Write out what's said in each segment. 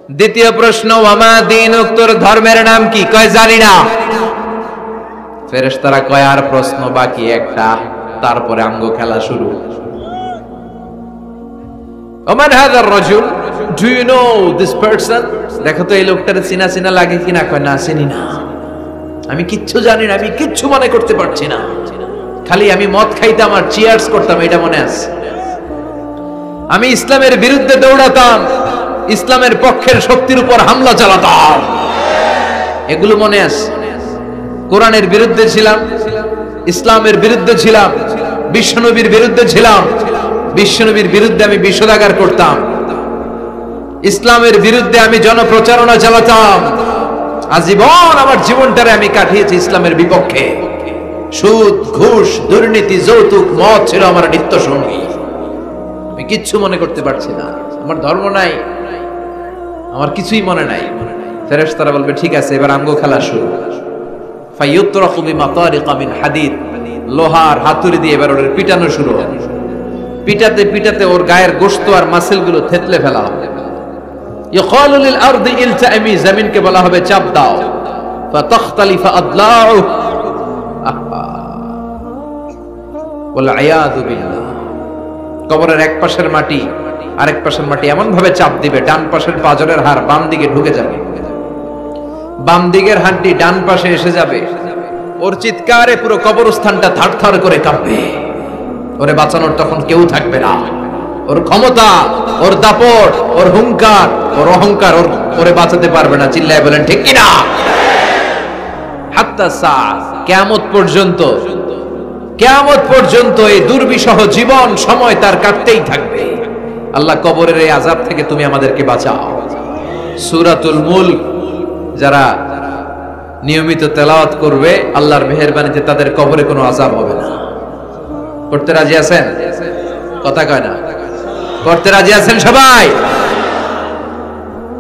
দ্বিতীয় প্রশ্ন, ওয়ামা দীনুক, তোর ধর্মের নাম কি? কয় জানি না। ফেরেশতারা কয় আর প্রশ্ন বাকি একটা, তারপরে আঙ্গ খেলা শুরু। ওমান হাযার রাজুল, do you know this person? দেখো তো এই লোকটারে চিনা চিনা লাগে কিনা। কয় না, চিনি না, আমি কিচ্ছু জানি না, আমি কিচ্ছু মনে করতে পারছি না, খালি আমি মদ খাইতাম আর চিয়ার্স করতাম, এটা মনে আছে। আমি ইসলামের বিরুদ্ধে দৌড়াতাম, ইসলামের পক্ষের শক্তির উপর হামলা চালাতাম, এগুলো মনে আছে। কোরআনের বিরুদ্ধে ছিলাম, ইসলামের বিরুদ্ধে ছিলাম, বিশ্বনবীর বিরুদ্ধে ছিলাম, বিশ্বনবীর বিরুদ্ধে আমি বিষোদাগার করতাম, ইসলামের বিরুদ্ধে আমি জনপ্রচারণা চালাতাম। আজীবন আমার জীবনটারে আমি কাটিয়েছি ইসলামের বিপক্ষে। সুদ, ঘুষ, দুর্নীতি, যৌতুক, মদ ছিল আমার নিত্য সঙ্গী। আমি কিচ্ছু মনে করতে পারছি না, আমার ধর্ম নাই, আমার কিছুই মনে নাই। ফেরেশতারা বলবে ঠিক আছে, এবার আঙ্গ খেলা শুরু। ফায়ুতরাকু বিমাতারিকা মিন হাদিদ, লোহার হাতুড়ি দিয়ে এবার ওর পিটানো শুরু হবে। পিটাতে পিটাতে ওর গায়ের গোশত আর মাসেল গুলো থেতলে ফেলা হবে। ইয়কালু লিল আরদি ইলতাইমি, জমিনকে বলা হবে চাপ দাও। ফাতাখতালিফা আদলাউ, ওয়াল আয়াযু বিল্লাহ। কবরের এক পাশের মাটি আরেক পাশের মাটি এমন ভাবে চাপ দিবে, ডান পাশের পাজরের হাড় বাম দিকে ঢুকে যাবে, বাম দিকের হাড়টি ডান পাশে এসে যাবে। ওর চিৎকারে পুরো কবরস্থানটা থারথার করে কাঁপবে। ওরে বাঁচানোর তখন কেউ থাকবে না। ওর ক্ষমতা, ওর দাপট, ওর হুঙ্কার, ওর অহংকার ওরে বাঁচাতে পারবে না। চিল্লায় বলেন ঠিক কিনা? হাত্তা সা, কিয়ামত পর্যন্ত, কিয়ামত পর্যন্ত এই দুর্বিষহ জীবন সময় তার কাটতেই থাকবে। আল্লাহ কবরের এই আযাব থেকে তুমি আমাদেরকে বাঁচাও। সূরাতুল মুলক যারা নিয়মিত তেলাওয়াত করবে, আল্লাহর মেহেরবানিতে তাদের কবরে কোনো আযাব হবে না। করতে রাজি আছেন? কথা কয় না, করতে রাজি আছেন সবাই?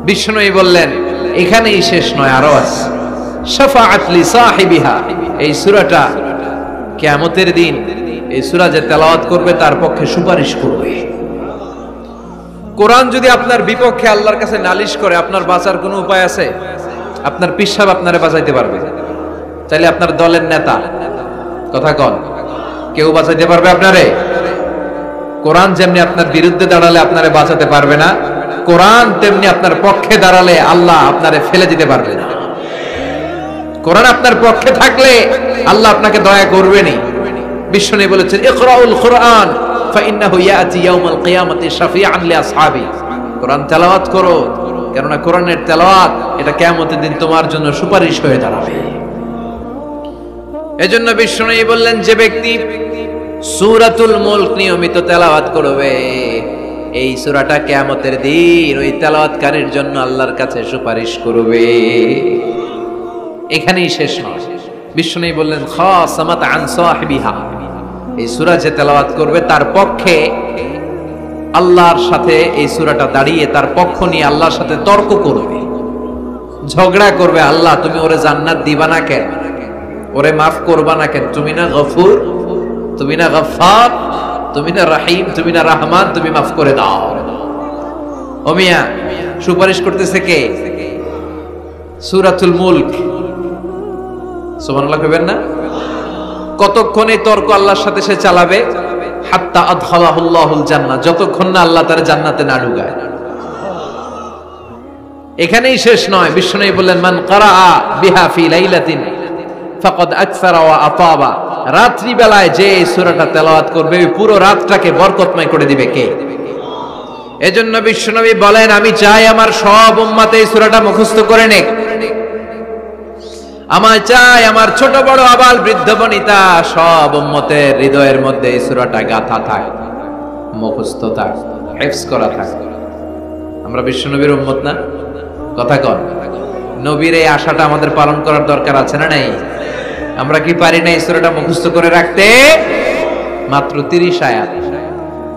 বিষ্ণুই বললেন এখানেই শেষ নয়, আরো আছে। শাফাআত লি সাহিবিহা, এই সূরাটা কিয়ামতের দিন এই সূরা যে তেলাওয়াত করবে তার পক্ষে সুপারিশ করবে। কোরআন যদি আপনার বিপক্ষে আল্লাহর কাছে নালিশ করে, আপনার বাঁচার কোনো উপায় আছে? আপনার পীর সাহেব আপনারে বাঁচাইতে পারবে? চাইলে আপনার দলের নেতা, কথা কন, কেউ বাঁচাইতে পারবে আপনারে? কোরআন যেমনি আপনার বিরুদ্ধে দাঁড়ালে আপনারে বাঁচাতে পারবে না, কোরআন তেমনি আপনার পক্ষে দাঁড়ালে আল্লাহ আপনারে ফেলে দিতে পারবে না। কোরআন আপনার পক্ষে থাকলে আল্লাহ আপনাকে দয়া করবেনই। বিশ্বনবী বলেছেন ইকরাউল কুরআন ফাইন্নাহু ইয়াতি ইয়াউমাল কিয়ামাতি শাফিআন লিআসহাবি। কোরআন তেলাওয়াত করো, কেননা কোরআনের তেলাওয়াত এটা কিয়ামতের দিন তোমার জন্য সুপারিশ হয়ে দাঁড়াবে। এজন্য বিশ্বনবী বললেন যে ব্যক্তি সূরাতুল মুলক নিয়মিত তেলাওয়াত করবে, এই সূরাটা কিয়ামতের দিন ওই তেলাওয়াতকারীর জন্য আল্লাহর কাছে সুপারিশ করবে। এখানেই শেষ নয়, বিশ্বনবী বললেন খাসামাত আন সাহিবিহা, এই সূরা যে তেলাওয়াত করবে তার পক্ষে আল্লাহর সাথে এই সূরাটা দাঁড়িয়ে তার পক্ষ নিয়ে আল্লাহর সাথে তর্ক করবে, ঝগড়া করবে। আল্লাহ তুমি ওরে জান্নাত দিবা না কেন? ওরে মাফ করবা না কেন? তুমি না গফুর, তুমি না গফফার, তুমি না রহিম, তুমি না রহমান, তুমি মাফ করে দাও। ও মিয়া, সুপারিশ করতেছে কে? সূরাতুল মুলক। সুবহানাল্লাহ কইবেন না? কতক্ষণ এই তর্ক আল্লাহর সাথে সে চালাবে? হাত্তা আদখালাহুল্লাহুল জান্নাহ, যতক্ষণ না আল্লাহ তার জান্নাতে না ঢুকায়। এখানেই শেষ নয়, বিশ্বনবী বললেন মান ক্বারাআ বিহা ফি লাইলাতিন ফাকাদ আকসারা ওয়া আতাবা, রাত্রি বেলায় যে এই সূরাটা তেলাওয়াত করবে পুরো রাতটাকে বরকতময় করে দিবে কে? এজন্য বিশ্বনবী বলেন আমি চাই আমার সব উম্মত এই সূরাটা মুখস্থ করে নেক। আমার চাই আমার ছোট বড় আবাল বৃদ্ধ বনিতা সব উম্মতের হৃদয়ের মধ্যে এই সূরাটা গাঁথা থাক, মুখস্থ থাক, হিফজ করা থাক। আমরা বিশ্বনবীর উম্মত না? কথা কন। নবীর এই আশাটা আমাদের পালন করার দরকার আছে না নাই? আমরা কি পারি না এই সূরাটা মুখস্থ করে রাখতে? মাত্র 30 আয়াত,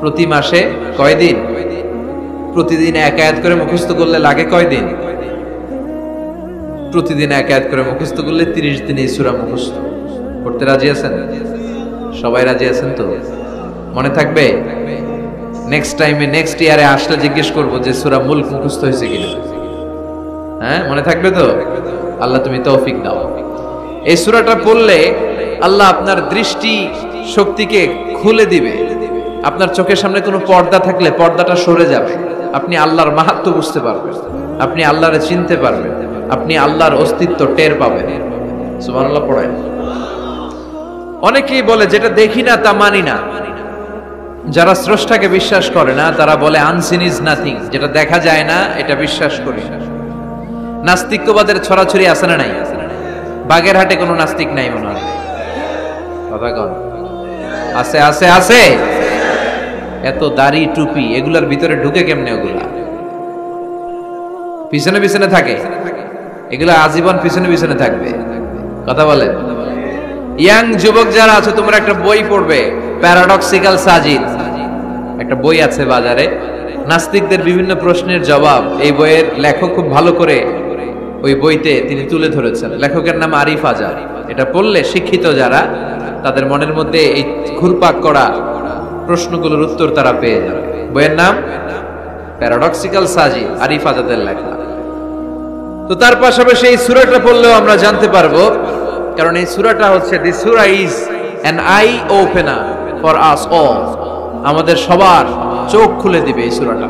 প্রতি মাসে কয় দিন? প্রতিদিন এক আয়াত করে মুখস্থ করলে লাগে কয় দিন? প্রতিদিন এক আয়াত করে মুখস্থ করলে 30 দিনে এই সূরা মুখস্থ করতে রাজি আছেন? সবাই রাজি আছেন তো? মনে থাকবে? নেক্সট টাইমে নেক্সট ইয়ারে আসলে জিজ্ঞেস করবো যে সূরা মুলক মুখস্থ হয়েছে কিনা। হ্যাঁ, মনে থাকবে তো? আল্লাহ তুমি তৌফিক দাও। এই সূরাটা পড়লে আল্লাহ আপনার দৃষ্টি শক্তিকে খুলে দিবে। আপনার চোখের সামনে কোনো পর্দা থাকলে পর্দাটা সরে যাবে। আপনি আল্লাহর মাহাত্ম্য বুঝতে পারবেন, আপনি আল্লাহরে চিনতে পারবেন, আপনি আল্লাহর অস্তিত্ব টের পাবেন। সুবহানাল্লাহ পড়েন। অনেকেই বলে যেটা দেখি না তা মানি না। যারা স্রষ্টাকে বিশ্বাস করে না তারা বলে আনসিন ইজ নাথিং, যেটা দেখা যায় না এটা বিশ্বাস করি। নাস্তিকবাদের ছড়াছড়ি আছে না নাই? বাগেরহাটে কোনো নাস্তিক নাই মনে হয়, কথা কন। আছে আছে আছে। এত দাড়ি টুপি এগুলার ভিতরে ঢুকে কেমনে? ওগুলা পিছনে পিছনে থাকে, এগুলা আজীবন পিছনে পিছনে থাকবে। কথা বলে। ইয়াং যুবক যারা আছো তোমরা একটা বই পড়বে, প্যারাডক্সিক্যাল সাজিদ, একটা বই আছে বাজারে, নাস্তিকদের বিভিন্ন প্রশ্নের জবাব। এই বইয়ের লেখক খুব ভালো করে ওই বইতে তিনি তুলে ধরেছেন। লেখকের নাম আরিফ আজাদ। এটা পড়লে শিক্ষিত যারা তাদের মনের মধ্যে এই ঘুরপাক করা প্রশ্নগুলোর উত্তর তারা পেয়ে যাবে। বইয়ের নাম প্যারাডক্সিক্যাল সাজিদ, আরিফ আজাদের লেখা। তো তার পাশাপাশি এই সূরাটা পড়লেও আমরা জানতে পারবো, কারণ এই সূরাটা হচ্ছে দি সূরা is an eye opener for us all. আমাদের সবার চোখ খুলে দিবে এই সূরাটা।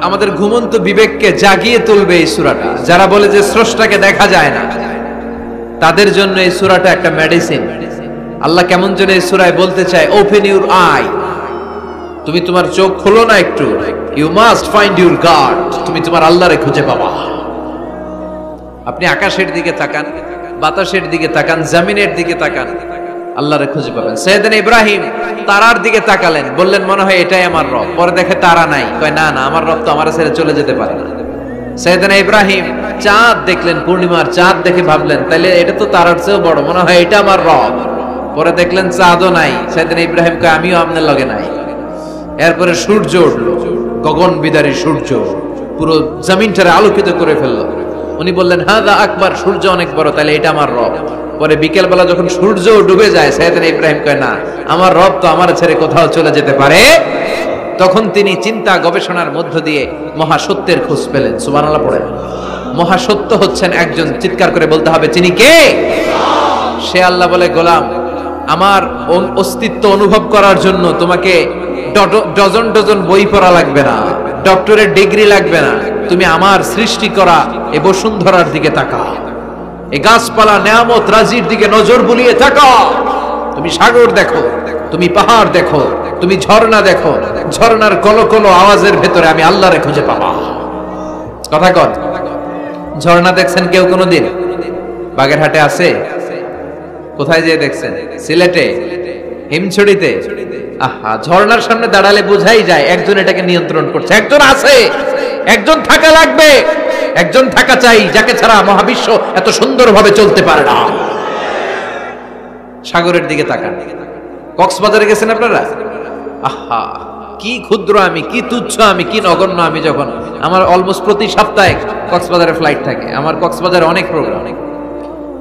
আমাদের ঘুমন্ত বিবেককে জাগিয়ে তুলবে এই সূরাটা। যারা বলে যে স্রষ্টাকে দেখা যায় না তাদের জন্য এই সূরাটা একটা মেডিসিন। আল্লাহ কেমন যেন এই সূরায় বলতে চায়, ওপেন ইউর আই, তুমি তোমার চোখ খোলো না একটু। You must find your God, তুমি তোমার আল্লাহরে খুঁজে পাবা। আপনি আকাশের দিকে তাকান, বাতাসের দিকে তাকান, জমিনের দিকে তাকান, আল্লাহরে খুঁজে পাবেন। সাইয়েদনা ইব্রাহিম তারার দিকে তাকালেন, বললেন মনে হয় এটাই আমার রব। পরে দেখে তারা নাই, কয় না না, আমার রব তো আমার ছেড়ে চলে যেতে পারে না। সাইয়েদনা ইব্রাহিম চাঁদ দেখলেন, পূর্ণিমার চাঁদ দেখে ভাবলেন তাহলে এটা তো তারার চেয়েও বড়, মনে হয় এটা আমার রব। পরে দেখলেন চাঁদও নাই। সাইয়েদনা ইব্রাহিম কয় আমিও আপনার লগে নাই। এরপরে সূর্য উঠলো, গগন বিদারী সূর্য পুরো জমিনটারে আলোকিত করে ফেললো। উনি বললেন হাদা আকবার, সূর্য অনেক বড়, তাহলে এটা আমার রব। পরে বিকেল বেলা যখন সূর্য ডুবে যায়, সাইয়েদনা ইব্রাহিম কয় না, আমার রব তো আমার ছেড়ে কোথাও চলে যেতে পারে। তখন তিনি চিন্তা গবেষণার মধ্য দিয়ে মহাসত্যের খোঁজ পেলেন। সুবহানাল্লাহ পড়েন। মহাসত্য হচ্ছেন একজন, চিৎকার করে বলতে হবে তিনি কে? সে আল্লাহ বলে, গোলাম আমার অস্তিত্ব অনুভব করার জন্য তোমাকে ডজন ডজন বই পড়া লাগবে না, ডক্টরের ডিগ্রি লাগবে না। তুমি আমার সৃষ্টি করা এই বসুন্ধরার দিকে তাকাও, এই গাছপালা নেয়ামত রাজির দিকে নজর বুলিয়ে তাকাও। তুমি সাগর দেখো, তুমি পাহাড় দেখো, তুমি ঝর্ণা দেখো, ঝর্ণার কলকলো আওয়াজের ভেতরে আমি আল্লাহরে খুঁজে পাবা। কথা কন। ঝর্ণা দেখছেন কেউ কোনোদিন? বাগেরহাটে আছে? কোথায় যেয়ে দেখছেন? সিলেটে, হিমছড়িতে। আহা, ঝর্ণার সামনে দাঁড়ালে বোঝাই যায় একজন এটাকে নিয়ন্ত্রণ করছে। একজন আছে, একজন থাকা লাগবে, একজন থাকা চাই যাকে ছাড়া মহাবিশ্ব এত সুন্দরভাবে চলতে পারে না। সাগরের দিকে তাকান। কক্সবাজারে গেছেন আপনারা? আহা, কি ক্ষুদ্র আমি, কি তুচ্ছ আমি, কি নগণ্য আমি। যখন আমার অলমোস্ট প্রতি সপ্তাহে কক্সবাজারে ফ্লাইট থাকে, আমার কক্সবাজারে অনেক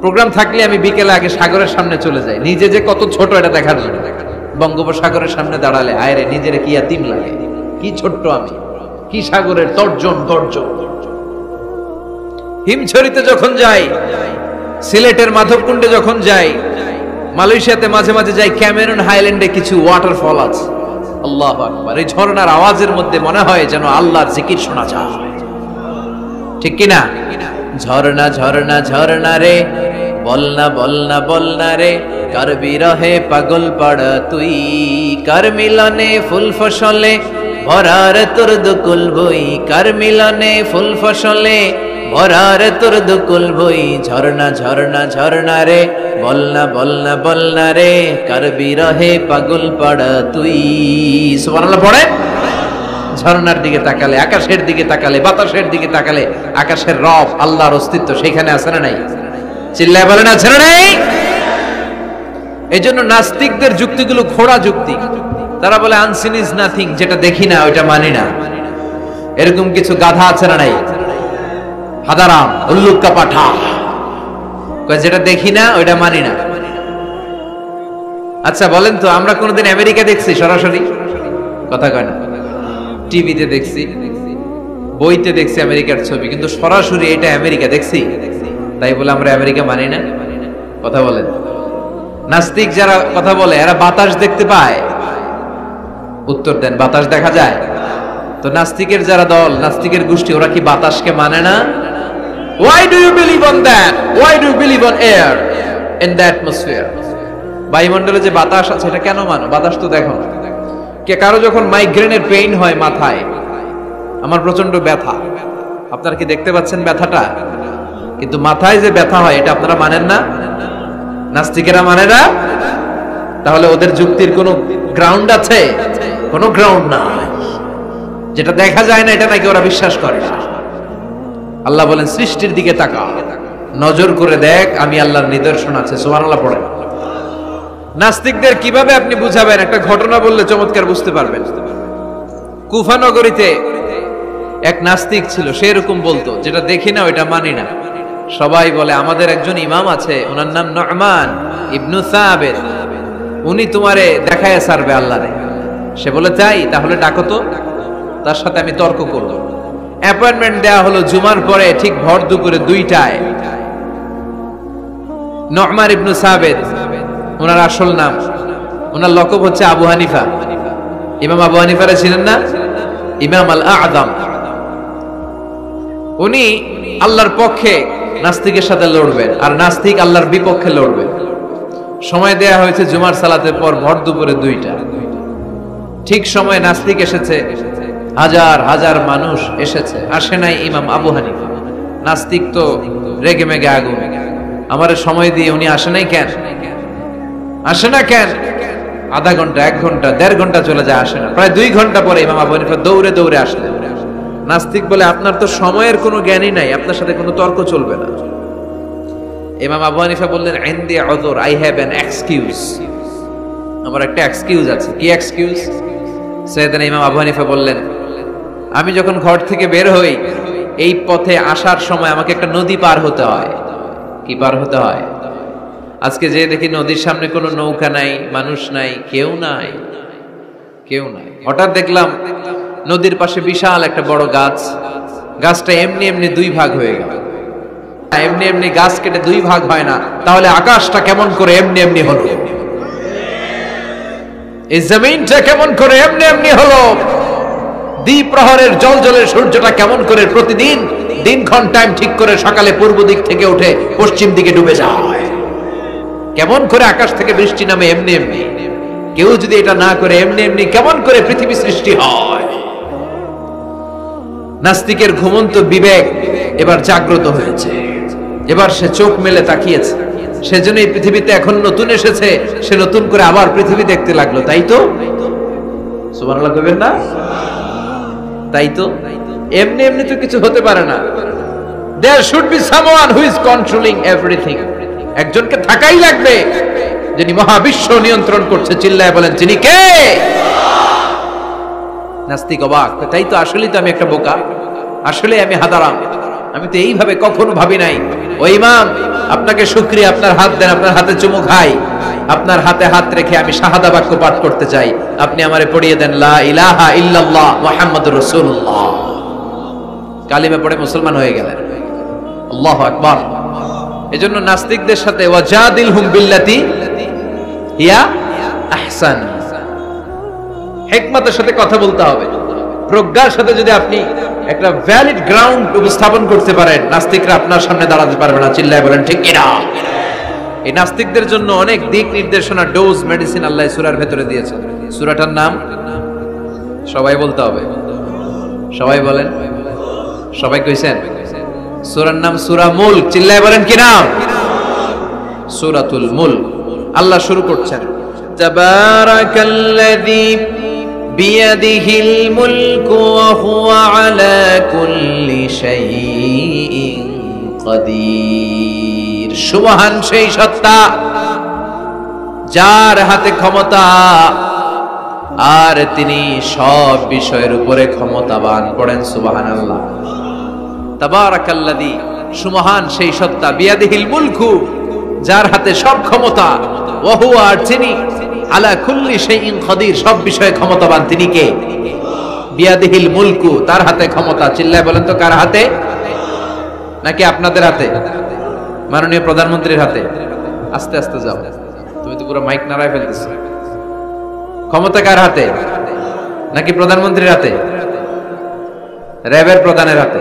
প্রোগ্রাম থাকলে আমি বিকেলে আগে সাগরের সামনে চলে যাই, নিজে যে কত ছোট এটা দেখার জন্য। বঙ্গোপসাগরের সামনে দাঁড়ালে আয়রে নিজের কি ইয়াতিম লাগে, কি ছোট্ট আমি, কি সাগরের তর্জন গর্জন। হিমছড়িতে যখন যাই, সিলেটের মাধবকুণ্ডে যখন যাই, মালয়েশিয়াতে মাঝে মাঝে যাই, ক্যামেরন হাইল্যান্ডে কিছু ওয়াটারফল আছে। আল্লাহু আকবার। এই ঝর্ণার আওয়াজের মধ্যে মনে হয় যেন আল্লাহর জিকির শোনা যায়, ঠিক কিনা? ঝর্ণা ঝর্ণা ঝর্ণা রে, বলনা বলনা বলনা রে, কার বিরহে পাগল পাড়া তুই, কার মিলনে ফুল ফসলে ভরার তোর দুকুল বই, কার মিলনে ফুল ফসলে ভরার তোর দুকুল বই। ঝর্ণা ঝর্ণা ঝর্ণা রে, বলনা বলনা বলনা রে, কার বিরহে পাগল পাড়া তুই। সুবহানাল্লাহ পড়ে। ঝর্ণার দিকে তাকালে, আকাশের দিকে তাকালে, বাতাসের দিকে তাকালে আকাশের রব আল্লাহর অস্তিত্ব সেখানে আছে না নাই? চিল্লায় বলেন আছে না নাই? এই জন্য নাস্তিকদের যুক্তিগুলো খোড়া যুক্তি। তারা বলে আনসিন ইজ নাথিং, যেটা দেখি না ওইটা মানি না। এরকম কিছু গাধা আছে না নাই? হাদারাম, উল্লুক্কা পাঠা, যেটা দেখি না ওইটা মানি না। আচ্ছা বলেন তো, আমরা কোনোদিন আমেরিকা দেখছি সরাসরি? কথা কয় না। টিভিতে দেখছি, বইতে দেখছি আমেরিকার ছবি, কিন্তু সরাসরি এটা আমেরিকা দেখছি, তাই বলে আমরা আমেরিকা মানি না? কথা বলেন। নাস্তিক যারা কথা বলে এরা বাতাস দেখতে পায়? উত্তর দেন, বাতাস দেখা যায়? তো নাস্তিকের যারা দল, নাস্তিকের গোষ্ঠী, ওরা কি বাতাসকে মানে না? Why do you believe on that? Why do you believe on air in the atmosphere? বায়ুমণ্ডলে যে বাতাস আছে এটা কেন মানো? বাতাস তো দেখো না। কে কারো যখন মাইগ্রেনের পেইন হয় মাথায়, আমার প্রচন্ড ব্যথা, আপনারা কি দেখতে পাচ্ছেন ব্যথাটা? কিন্তু মাথায় যে ব্যথা হয় এটা আপনারা মানেন না? নাস্তিকেরা মানে না? তাহলে ওদের যুক্তির কোনো গ্রাউন্ড আছে? কোনো গ্রাউন্ড নাই। যেটা দেখা যায় না এটা নাকি ওরা বিশ্বাস করে না। আল্লাহ বলেন সৃষ্টির দিকে তাকা, নজর করে দেখ, আমি আল্লাহর নিদর্শন আছে। সুবহানাল্লাহ পড়েন। নাস্তিকদের কিভাবে আপনি বুঝাবেন? একটা ঘটনা বললে চমৎকার বুঝতে পারবেন। কুফা নগরীতে এক নাস্তিক ছিল, সে এরকম বলতো, যেটা দেখি না ওইটা মানি না। সবাই বলে আমাদের একজন ইমাম আছে, ওনার নাম নু'মান ইবনু সাবিত, উনি তোমারে দেখায় ছাড়বে আল্লাহরে। সে বলে তাই? তাহলে ডাকো তো, তার সাথে আমি তর্ক করব। অ্যাপয়েন্টমেন্ট দেয়া হলো জুমার পরে ঠিক ভর দুপুরে 2টায়। নু'মান ইবনু সাবিত ওনার আসল নাম, ওনার লকব হচ্ছে আবু হানিফা। ইমাম আবু হানিফারে ছিলেন না? ইমাম আল আযম। উনি আল্লাহর পক্ষে নাস্তিকের সাথে লড়বেন, আর নাস্তিক আল্লাহর বিপক্ষে লড়বেন। সময় দেয়া হয়েছে জুমার সালাতের পর ভর দুপুরে 2টা। ঠিক সময় নাস্তিক এসেছে, হাজার হাজার মানুষ এসেছে, আসে নাই ইমাম আবু হানিফা। নাস্তিক তো রেগে মেগে আগুন, আমারে সময় দিয়ে উনি আসে নাই কেন? আসে না কেন? আধা ঘন্টা, 1 ঘন্টা, 1.5 ঘন্টা চলে যায়, আসে না। প্রায় 2 ঘন্টা পরে ইমাম আবু হানিফা দৌড়ে দৌড়ে আসলেন। নাস্তিক বলে আপনার তো সময়ের কোনো জ্ঞানই নাই, আপনার সাথে কোনো তর্ক চলবে না। ইমাম আবু হানিফা বললেন ইনদি উযর, আই হ্যাভ অ্যান এক্সকিউজ, আমার একটা এক্সকিউজ আছে। কি এক্সকিউজ? সাইয়েদনা ইমাম আবু হানিফা বললেন, আমি যখন ঘর থেকে বের হই, এই পথে আসার সময় আমাকে একটা নদী পার হতে হয়। কি পার হতে হয়? আজকে যে দেখি নদীর সামনে কোনো নৌকা নাই, মানুষ নাই, কেউ নাই, কেউ নাই। হঠাৎ দেখলাম নদীর পাশে বিশাল একটা বড় গাছ, গাছটা এমনি এমনি 2 ভাগ হয়ে গেল। এমনি এমনি গাছ কেটে 2 ভাগ হয় না, তাহলে আকাশটা কেমন করে এমনি এমনি হলো? এই জমিনটা কেমন করে এমনি এমনি হলো? দ্বিপ্রহরের জলজলের সূর্যটা কেমন করে প্রতিদিন দিনক্ষণ টাইম ঠিক করে সকালে পূর্ব দিক থেকে উঠে পশ্চিম দিকে ডুবে যায়? কেমন করে আকাশ থেকে বৃষ্টি নামে এমনি এমনি? কেউ যদি এটা না করে এমনি এমনি কেমন করে পৃথিবী সৃষ্টি হয়? নাস্তিকের ঘুমন্ত বিবেক এবার জাগ্রত হয়েছে, এবার সে চোখ মেলে তাকিয়েছে। সেজন্য এই পৃথিবীতে এখন নতুন এসেছে, সে নতুন করে আবার পৃথিবী দেখতে লাগলো। তাই তো? সুবহানাল্লাহ কইবেন না? তাই তো? এমনি এমনি তো কিছু হতে পারে না। There should be someone who is controlling everything. একজনকে থাকাই লাগবে যিনি মহাবিশ্ব নিয়ন্ত্রণ করছে। চিল্লায় বলেন, যিনি কে? নাস্তিক অবাক, তাই তো, আসলেই তো আমি একটা বোকা, আসলে আমি হাদারাম, আমি তো এইভাবে কখনো ভাবি নাই। ও ইমাম, আপনাকে শুকরিয়া, আপনার হাত দেন, আপনার হাতে চুমু খাই, আপনার হাতে হাত রেখে আমি শাহাদা বাক্য পাঠ করতে চাই, আপনি আমারে পড়িয়ে দেন লা ইলাহা ইল্লাল্লাহ মুহাম্মাদুর রাসূলুল্লাহ। কালিমা পড়ে মুসলমান হয়ে গেলেন। আল্লাহু আকবার। এজন্য নাস্তিকদের সাথে ওয়াজাদিলহুম বিল্লাতি হিয়া আহসান, হিকমতের সাথে কথা বলতে হবে। প্রজ্ঞার সাথে যদি আপনি একটা ভ্যালিড গ্রাউন্ড উপস্থাপন করতে পারেন, নাস্তিকরা আপনার সামনে দাঁড়াতে পারবে না। চিল্লায় বলেন ঠিক কিনা? এই নাস্তিকদের জন্য অনেক দিক নির্দেশনা, ডোজ, মেডিসিন আল্লাহ সূরার ভেতরে দিয়েছেন। সূরাটার নাম সবাই বলতে হবে। সবাই বলেন, সবাই কইছেন? সূরার নাম সূরা মুলক। চিল্লায় বলেন কি নাম? সূরাতুল মুলক। আল্লাহ শুরু করছেন, তাবারাকাল্লাযী বিয়াদিহিল মুলকু ওয়া হুয়া আলা কুল্লি শাইইন কাদির। সুবহান সেই সত্তা যার হাতে ক্ষমতা, আর তিনি সব বিষয়ের উপরে ক্ষমতাবান। পড়েন সুবহানাল্লাহ। তাবারাকাল্লাযী, সুবহান সেই সত্তা, বিয়াদিহিল মুলকু, যার হাতে সব ক্ষমতা, ওয়া হুয়া, আর তিনি, আলা কুল্লি শাইইন কাদির, সব বিষয়ে ক্ষমতাবান। তিনি কে? বিয়াদিহিল মুলকু, তার হাতে ক্ষমতা। চিল্লায় বলেন তো কার হাতে? নাকি আপনাদের হাতে? মাননীয় প্রধানমন্ত্রীর হাতে? আস্তে আস্তে যাও, তুমি তো পুরো মাইক নাড়ায় ফেলতেছো। ক্ষমতা কার হাতে? নাকি প্রধানমন্ত্রীর হাতে? র্যাবের প্রধানের হাতে?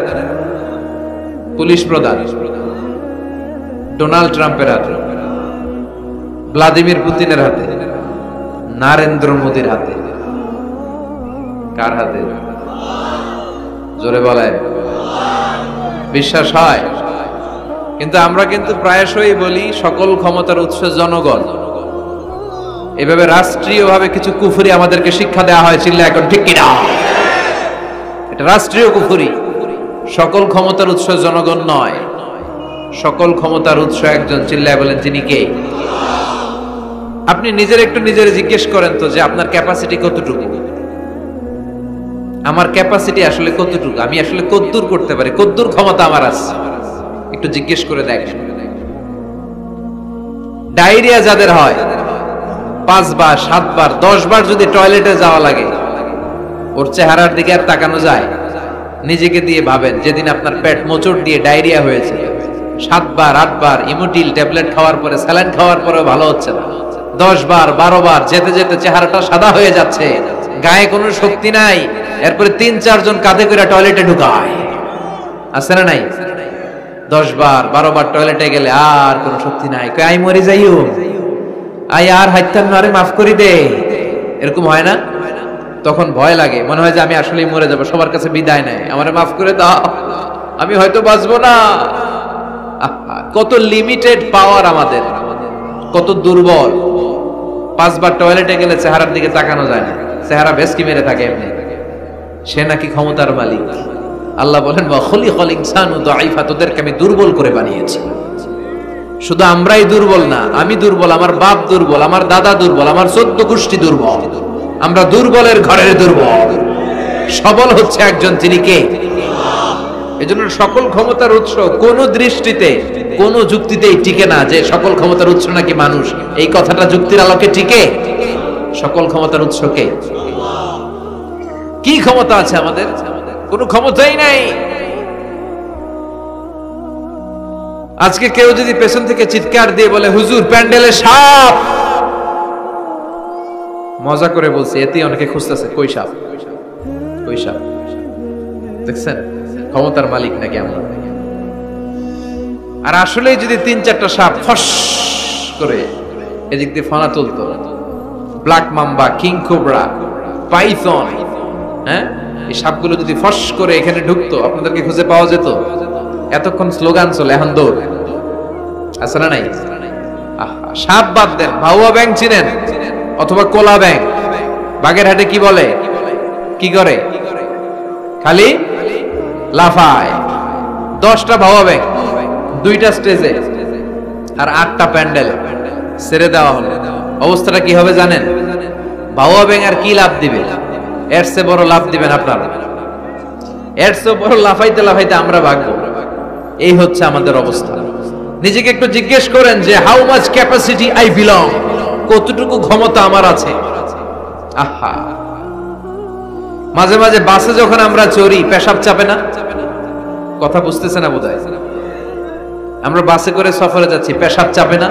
পুলিশ প্রধান? ডোনাল্ড ট্রাম্পের হাতে? ভ্লাদিমির পুতিনের হাতে? নরেন্দ্র মোদীর হাতে? কার হাতে? জোরে বলেন, বিশ্বাস হয়? কিন্তু আমরা কিন্তু প্রায়শই বলি সকল ক্ষমতার উৎস জনগণ। এভাবে রাষ্ট্রীয়ভাবে কিছু কুফরি আমাদেরকে শিক্ষা দেওয়া হয়, চিল্লা এখন ঠিক কিনা? এটা রাষ্ট্রীয় কুফরি। সকল ক্ষমতার উৎস জনগণ নয়, সকল ক্ষমতার উৎস একজন। চিল্লায় বলেন তিনি কে? আপনি নিজের একটু নিজের জিজ্ঞেস করেন তো যে আপনার ক্যাপাসিটি কতটুকু? আমার ক্যাপাসিটি আসলে কতটুকু? আমি আসলে কদ্দূর করতে পারি, কদ্দূর ক্ষমতা আমার আছে? একটু জিজ্ঞেস করে দেখেন। ডায়রিয়া যাদের হয় 5 বার 7 বার 10 বার যদি টয়লেটে যাওয়া লাগে, ওর চেহারার দিকে আর তাকানো যায়? নিজেকে দিয়ে ভাবেন, যেদিন আপনার পেট মোচড় দিয়ে ডায়রিয়া হয়েছে, 7 বার 8 বার ইমোটিল ট্যাবলেট খাওয়ার পরে, স্যালাইন খাওয়ার পরেও ভালো হচ্ছে না, 10 বার 12 বার যেতে যেতে চেহারাটা সাদা হয়ে যাচ্ছে, গায়ে কোনো শক্তি নাই, এরপরে 3-4 জন কাঁধে করে টয়লেটে ঢুকায়, আছে না নাই? 10 বার 12 বার টয়লেটে গেলে আর কোনো শক্তি নাই, কই আই মরে যাইও, আই আর হাইতাম না, আরে মাফ করে দে, এরকম হয় না? তখন ভয় লাগে, মনে হয় যে আমি আসলেই মরে যাব, সবার কাছে বিদায় নেয়, আমারে মাফ করে দাও, আমি হয়তো বাঁচবো না। কত লিমিটেড পাওয়ার আমাদের, কত দুর্বল। 5 বার টয়লেটে গেলে চেহারার দিকে তাকানো যায় না, চেহারা ভেস্কি মেরে থাকে এমনি। সে নাকি ক্ষমতার মালিক। আল্লাহ বলেন ওয়া খুলিকাল ইনসানু দাঈফা, তোদেরকে আমি দুর্বল করে বানিয়েছি। শুধু আমরাই দুর্বল না, আমি দুর্বল, আমার বাপ দুর্বল, আমার দাদা দুর্বল, আমার 14 গোষ্ঠী দুর্বল। আমরা দুর্বলের ঘরের দুর্বল। সবল হচ্ছে একজন, তিনি কে? এজন্য সকল ক্ষমতার উৎস কোন দৃষ্টিতে, কোন যুক্তিতেই টিকে না যে সকল ক্ষমতার উৎস নাকি মানুষ। এই কথাটা যুক্তির আলোকে টিকে? সকল ক্ষমতার উৎস কে? কি ক্ষমতা আছে আমাদের? কোনো ক্ষমতাই নাই। আজকে কেউ যদি পেছন থেকে চিৎকার দিয়ে বলে হুজুর প্যান্ডেলে সাপ, মজা করে বলছি, এতেই অনেকে খুঁজতেছে কই সাপ, কই সাপ। দেখছেন ক্ষমতার মালিক নাকি আমরা? আর আসলে যদি 3-4টা সাপ ফস করে এদিক দিয়ে ফনা তুলতো, black mamba, king cobra, python, হ্যাঁ, এই সাপগুলো যদি ফস করে এখানে ঢুকতো, আপনাদেরকে খুঁজে পাওয়া যেত? এতক্ষণ স্লোগান চলে, এখন দৌড়। আছে না নাই? সাপ বাদ দেন, ভাউয়া ব্যাং চিনেন? অথবা কোলা ব্যাং? বাগেরহাটে কি বলে, কি করে? খালি লাফায়। 10টা ভাউয়া ব্যাং, 2টা স্টেজে আর 8টা প্যান্ডেল ছেড়ে দেওয়া হলো, অবস্থাটা কি হবে জানেন? ভাউয়া ব্যাং আর কি লাভ দিবে? এর চেয়ে বড় লাভ দিবেন আপনারা, এর চেয়ে বড় লাফাইতে লাফাইতে আমরা ভাগবো। এই হচ্ছে আমাদের অবস্থা। নিজেকে একটু জিজ্ঞেস করেন যে how much capacity I belong, কতটুকু ক্ষমতা আমার আছে। আহা, মাঝে মাঝে বাসে যখন আমরা চড়ি, পেশাব চাপে না? কথা বুঝতেছে না বোধহয়। আমরা বাসে করে সফরে যাচ্ছি, পেশাব চাপে না?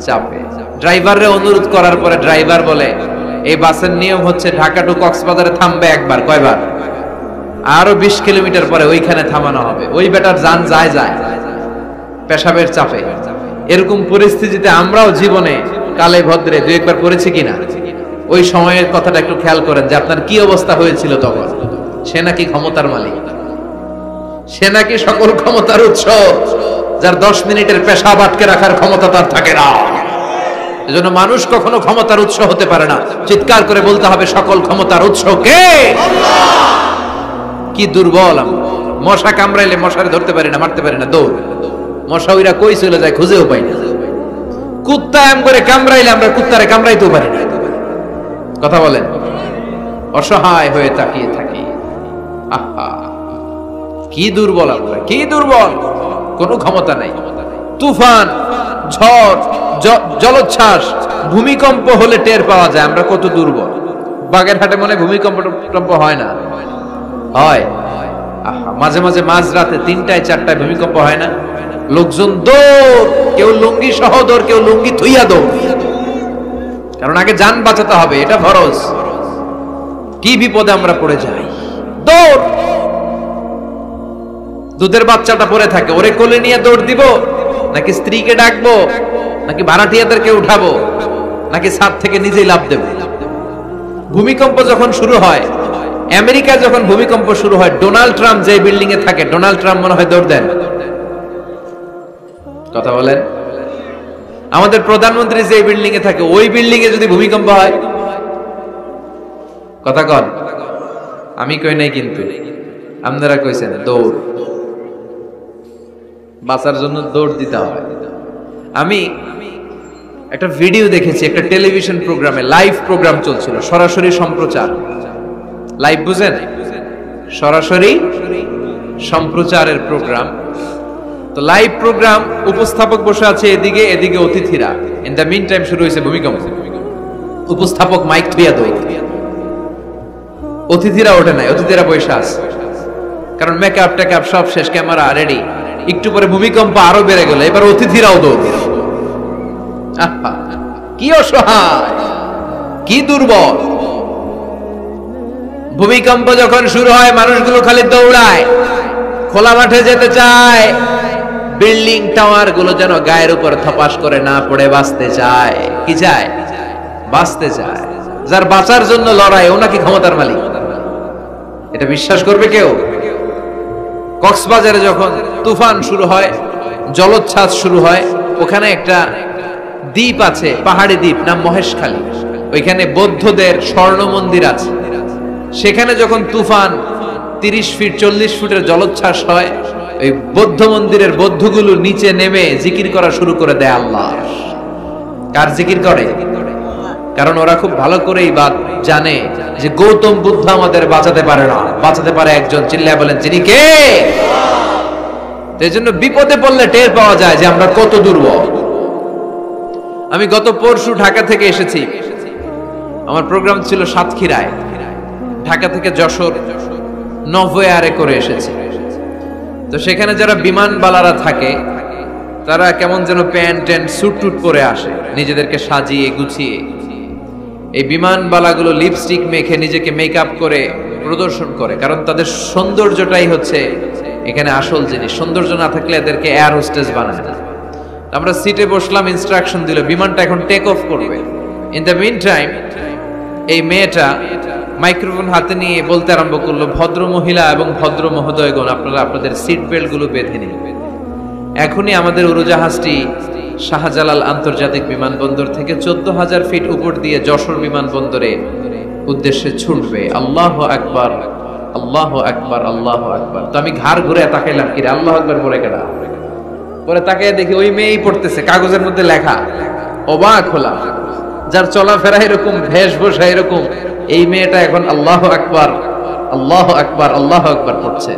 চাপে। ড্রাইভাররে অনুরোধ করার পরে ড্রাইভার বলে এই বাসের নিয়ম হচ্ছে ঢাকা টু কক্সবাজারে থামবে একবার, কয়বার? আরো 20 কিলোমিটার পরে ওইখানে থামানো হবে। ওই বেটার যান যায় যায় পেশাবের চাপে। এরকম পরিস্থিতিতে আমরাও জীবনে কালে ভদ্রে 2-1 বার পড়েছি কিনা? ওই সময়ের কথাটা একটু খেয়াল করেন যে আপনার কি অবস্থা হয়েছিল তখন। সে নাকি ক্ষমতার মালিক, সে নাকি সকল ক্ষমতার উৎস, যার 10 মিনিটের পেশাব আটকে রাখার ক্ষমতা তার থাকে না। এজন্য মানুষ কখনো ক্ষমতার উৎস হতে পারে না। চিৎকার করে বলতে হবে সকল ক্ষমতার উৎস কে? আল্লাহ। কি দুর্বল আমরা! মশা কামড়াইলে মশারে ধরতে পারি না, মারতে পারি না, দৌড়। মশা ওইরা কই চলে যায় খুঁজেও পাই না। কুত্তা এম করে কামড়াইলে আমরা কুত্তারে কামড়াইতেও পারি না। কথা বলেন, অসহায় হয়ে তাকিয়ে থাকি। আহা, কি দুর্বল আমরা, কি দুর্বল! কোনো ক্ষমতা নাই। তুফান, ঝড়, জলোচ্ছ্বাস, ভূমিকম্প হলে টের পাওয়া যায় আমরা কত দুর্বল। বাগেরহাটে মনে ভূমিকম্প হয় না, হয়? মাঝে মাঝে মাঝরাতে 3টায় 4টায় ভূমিকম্প হয় না? লোকজন দৌড়, কেউ লুঙ্গি সহ দৌড়, কেউ লুঙ্গি থুইয়া দৌড়, কারণ আগে জান বাঁচাতে হবে, এটা ফরজ। কি বিপদে আমরা পড়ে যাই, দৌড়। দুধের বাচ্চাটা পড়ে থাকে, ওরে কোলে নিয়ে দৌড় দিব, নাকি স্ত্রীকে ডাকবো, নাকি ভাড়াটিয়াদেরকে উঠাবো, নাকি ছাদ থেকে নিজেই লাফ দেব? ভূমিকম্প যখন শুরু হয়, আমেরিকা যখন ভূমিকম্প শুরু হয়, ডোনাল্ড ট্রাম্প যে বিল্ডিং এ থাকে, ডোনাল্ড ট্রাম্প মনে হয় দৌড় দেন। কথা বলেন। আমাদের প্রধানমন্ত্রী যে বিল্ডিং এ থাকে, ওই বিল্ডিং এ যদি ভূমিকম্প হয়, কথা কন, আমি কই নাই কিন্তু, আপনারা কইছেন দৌড়। বাঁচার জন্য দৌড় দিতে হয়। আমি একটা ভিডিও দেখেছি, একটা টেলিভিশন প্রোগ্রামে, লাইভ প্রোগ্রাম চলছিল, সরাসরি সম্প্রচার। লাইভ বুঝেন? সরাসরি সম্প্রচারের প্রোগ্রাম। তো লাইভ প্রোগ্রাম, উপস্থাপক বসে আছে এদিকে, এদিকে অতিথিরা। ইন দ্য মিন টাইম শুরু হয়েছে ভূমিকম্প। উপস্থাপক মাইক থুইয়া দই, অতিথিরা ওঠে নাই, অতিথিরা বসে আছে, কারণ মেকআপ টেকআপ সব শেষ, ক্যামেরা রেডি। একটু পরে ভূমিকম্প আরো বেড়ে গেল, এবার অতিথিরাও দৌড়। কি অসহায়, কি দুর্বল। ভূমিকম্প যখন শুরু হয়, মানুষগুলো খালি দৌড়ায়, খোলা মাঠে যেতে চায়, বিল্ডিং টাওয়ার গুলো যেন গায়ের উপর থপাস করে না পড়ে বাঁচতে চায়। কি চায়? বাঁচতে চায়। যার বাঁচার জন্য লড়াই, ও নাকি ক্ষমতার মালিক। এটা বিশ্বাস করবে কেউ? কক্সবাজারে যখন তুফান শুরু হয়, জলোচ্ছ্বাস শুরু হয়, ওখানে একটা দ্বীপ আছে, পাহাড়ি দ্বীপ, নাম মহেশখালী। ওইখানে বৌদ্ধদের স্বর্ণ মন্দির আছে। সেখানে যখন তুফান 30 ফিট 40 ফুটের জলোচ্ছ্বাস হয়, ওই বৌদ্ধ মন্দিরের বৌদ্ধগুলো নিচে নেমে জিকির করা শুরু করে দেয় আল্লাহ। কার জিকির করে? কারণ ওরা খুব ভালো করেই জানে যে গৌতম বুদ্ধ আমাদের বাঁচাতে পারে না, বাঁচাতে পারে একজন। চিল্লায় বলেন, যিনি কে? এই জন্য বিপদে পড়লে টের পাওয়া যায় যে আমরা কত দুর্বল। আমি গত পরশু ঢাকা থেকে এসেছি, আমার প্রোগ্রাম ছিল সাতক্ষীরায়। ঢাকা থেকে যশোর নভোয়ারে করে এসেছি। তো সেখানে যারা বিমানবালারা থাকে, তারা কেমন যেন প্যান্ট ট্যান্ট স্যুট টুট পরে আসে, নিজেদেরকে সাজিয়ে গুছিয়ে। এই বিমানবালাগুলো লিপস্টিক মেখে নিজেকে মেকআপ করে প্রদর্শন করে, কারণ তাদের সৌন্দর্যটাই হচ্ছে এখানে আসল জিনিস। সৌন্দর্য না থাকলে এদেরকে এয়ার হোস্টেস বানায় না। আমরা সিটে বসলাম, ইনস্ট্রাকশন দিল বিমানটা এখন টেক অফ করবে। ইন দ্য মিন টাইম এই মেয়েটা মাইক্রোফোন হাতে নিয়ে বলতে আরম্ভ করলো, ভদ্র মহিলা এবং ভদ্র মহোদয়গণ, আপনারা আপনাদের সিট বেল্ট গুলো বেঁধে নিন। এখনই আমাদের উড়োজাহাজটি শাহজালাল আন্তর্জাতিক বিমানবন্দর থেকে 14,000 ফিট উপর দিয়ে যশোর বিমানবন্দরে উদ্দেশ্যে ছুটবে। আল্লাহু আকবার, আল্লাহু আকবার, আল্লাহু আকবার। তো আমি ঘাড় ঘুরে তাকাইলাম, কি রে আল্লাহু আকবার বলে কেডা? পরে তাকিয়ে দেখি ওই মেয়েই পড়তেছে, কাগজের মধ্যে লেখা। অবাক হলাম, যার চলাফেরা এরকম, বেশভূষা এরকম, এই মেয়েটা এখন আল্লাহু আকবার, আল্লাহু আকবার, আল্লাহু আকবার পড়ছে।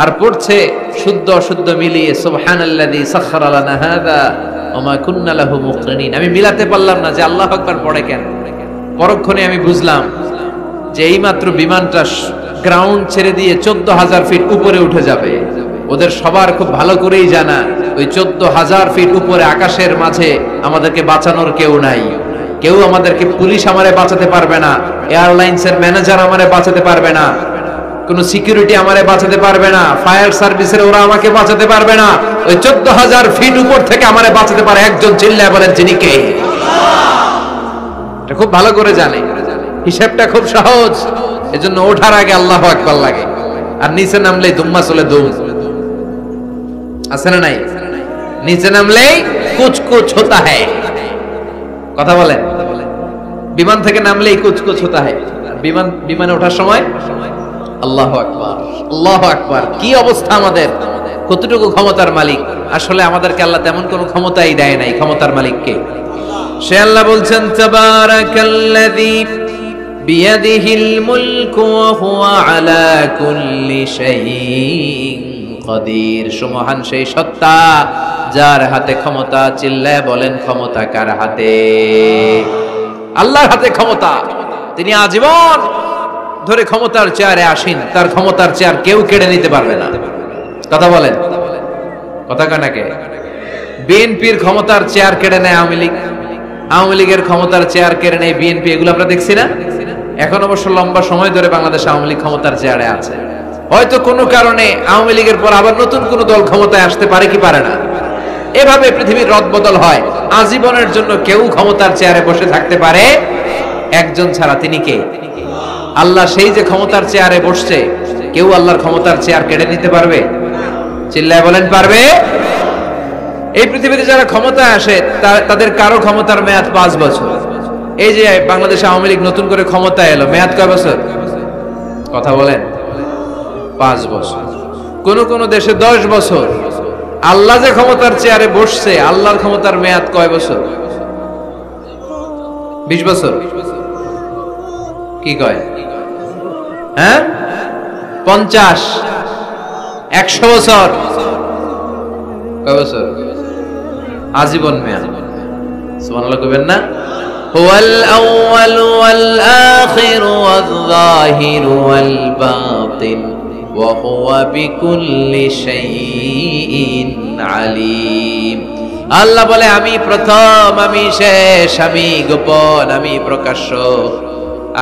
আর পড়ছে শুদ্ধ অশুদ্ধ মিলিয়ে, সুবহানাল্লাযী সাখখারা লানা হাযা ওয়া মা কুন্না লাহু মুকরিনিন। আমি মিলাতে পারলাম না যে আল্লাহু আকবার পড়ে কেন। পরক্ষণে আমি বুঝলাম যে এইমাত্র বিমানটা গ্রাউন্ড ছেড়ে দিয়ে 14,000 ফিট উপরে উঠে যাবে। ওদের সবার খুব ভালো করেই জানা, ওই 14,000 ফিট উপরে আকাশের মাঝে আমাদেরকে বাঁচানোর কেউ নাই। কেউ আমাদেরকে, পুলিশ আমারে বাঁচাতে পারবে না, এয়ারলাইন্সের ম্যানেজার আমারে বাঁচাতে পারবে না, কোন সিকিউরিটি আমারে বাঁচাতে পারবে না, ফায়ার সার্ভিসের ওরা আমাকে বাঁচাতে পারবে না। ওই 14,000 ফিট উপর থেকে আমারে বাঁচাতে পারে একজন। চিল্লায় বলেন, যিনি কে? এটা খুব ভালো করে জানে, হিসাবটা খুব সহজ। এজন্য ওঠার আগে আল্লাহু আকবার লাগে, আর নিচে নামলেই দুম্মা চলে দুম। আছে না নাই? নিচে নামলেই কুছ কুছ হোতা হ্যায়। কথা বলেন, বিমান থেকে নামলেই কুছ কুছ হোতা হ্যায়। বিমানে ওঠার সময় আল্লাহু আকবার, আল্লাহু আকবার। কি অবস্থা আমাদের, কতটুকু ক্ষমতার মালিক। আসলে আমাদেরকে আল্লাহ তেমন কোনো ক্ষমতাই দেয় নাই। ক্ষমতার মালিককে সে আল্লাহ বলছেন, তাবারাকাল্লাযী বিয়াদিহিল মুলকু ওয়া হুয়া আলা কুল্লি শাইইন কাদির। সুমহান সেই সত্তা যার হাতে ক্ষমতা। চিল্লায় বলেন, ক্ষমতা কার হাতে? আল্লাহর হাতে ক্ষমতা। তিনি আজীবন ধরে ক্ষমতার চেয়ারে আসেন, তার ক্ষমতার চেয়ার কেউ কেড়ে নিতে পারবে না। কথা বলেন, কথা কানাকে। বিএনপির ক্ষমতার চেয়ার কেড়ে নেয় আওয়ামী লীগ, আওয়ামী লীগের ক্ষমতার চেয়ার কেড়ে নেয় বিএনপি, এগুলো আমরা দেখছি না? এখন অবশ্য লম্বা সময় ধরে বাংলাদেশ আওয়ামী লীগ ক্ষমতার চেয়ারে আছে। হয়তো কোনো কারণে আওয়ামী লীগের পর আবার নতুন কোন দল ক্ষমতায় আসতে পারে কি পারে না। এভাবে পৃথিবীর রদবদল হয়। আজীবনের জন্য কেউ ক্ষমতার চেয়ারে বসে থাকতে পারে একজন ছাড়া, তিনি কে? আল্লাহ। সেই যে ক্ষমতার চেয়ারে বসছে, কেউ আল্লাহর ক্ষমতার চেয়ার কেড়ে নিতে পারবে? চিল্লায় বলেন, পারবে? এই পৃথিবীতে যারা ক্ষমতায় আসে তাদের কারো ক্ষমতার মেয়াদ 5 বছর। এই যে বাংলাদেশ আওয়ামী লীগ নতুন করে ক্ষমতায় এলো, মেয়াদ কয় বছর? কথা বলেন, 5 বছর। কোন কোন দেশে 10 বছর। আল্লাহ যে ক্ষমতার চেয়ারে বসছে, আল্লাহর ক্ষমতার মেয়াদ কয় বছর? 20 বছর। কি কয়? হ্যাঁ, 50, 100 বছর। কয় বছর? আজীবন মেয়াদ। সুবহানাল্লাহ কইবেন না? হুয়াল আউয়াল ওয়াল আখির ওয়াল যাহির ওয়াল বাতিন ওয়া হুয়া বিকুল্লি শাইইন আলীম। আল্লাহ বলে, আমি প্রথম, আমি শেষ, আমি গোপন, আমি প্রকাশ্য।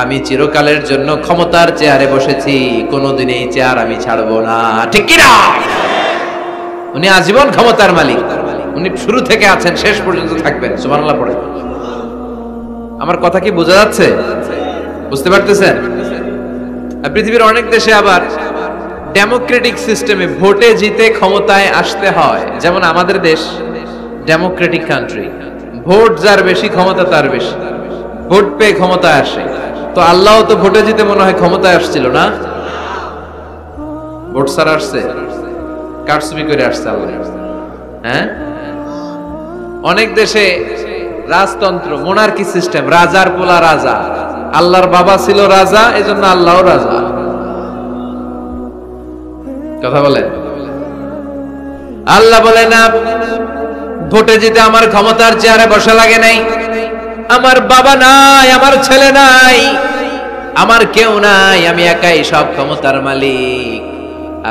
আমি চিরকালের জন্য ক্ষমতার চেয়ারে বসেছি, কোনোদিন এই চেয়ার আমি ছাড়বো না। ঠিক কি না? উনি আজীবন ক্ষমতার মালিক। উনি শুরু থেকে আছেন, শেষ পর্যন্ত থাকবেন। সুবহানাল্লাহ পড়ে। আমার কথা কি বোঝা যাচ্ছে? বুঝতে পারতেছেন? পৃথিবীর অনেক দেশে আবার ডেমোক্রেটিক সিস্টেমে ভোটে জিতে ক্ষমতায় আসতে হয়। যেমন আমাদের দেশ ডেমোক্রেটিক কান্ট্রি, ভোট যার বেশি ক্ষমতা তার বেশি, ভোট পেয়ে ক্ষমতায় আসে। তো আল্লাহ তো ভোটে জিতে মনে হয় ক্ষমতায় আসছিল না, ভোট ছাড়া আসছে, কারচুপি করে আসছে আল্লাহ। হ্যাঁ, অনেক দেশে রাজতন্ত্র, মোনার্কি সিস্টেম, রাজার পোলা রাজা। আল্লাহর বাবা ছিল রাজা, এজন্য আল্লাহও রাজা। কথা বলে, আল্লাহ বলে না, ভোটে জিতে আমার ক্ষমতার চেয়ারে বসা লাগে নাই। আমার বাবা নাই, আমার ছেলে নাই, আমার কেউ নাই, আমি একাই সব ক্ষমতার মালিক।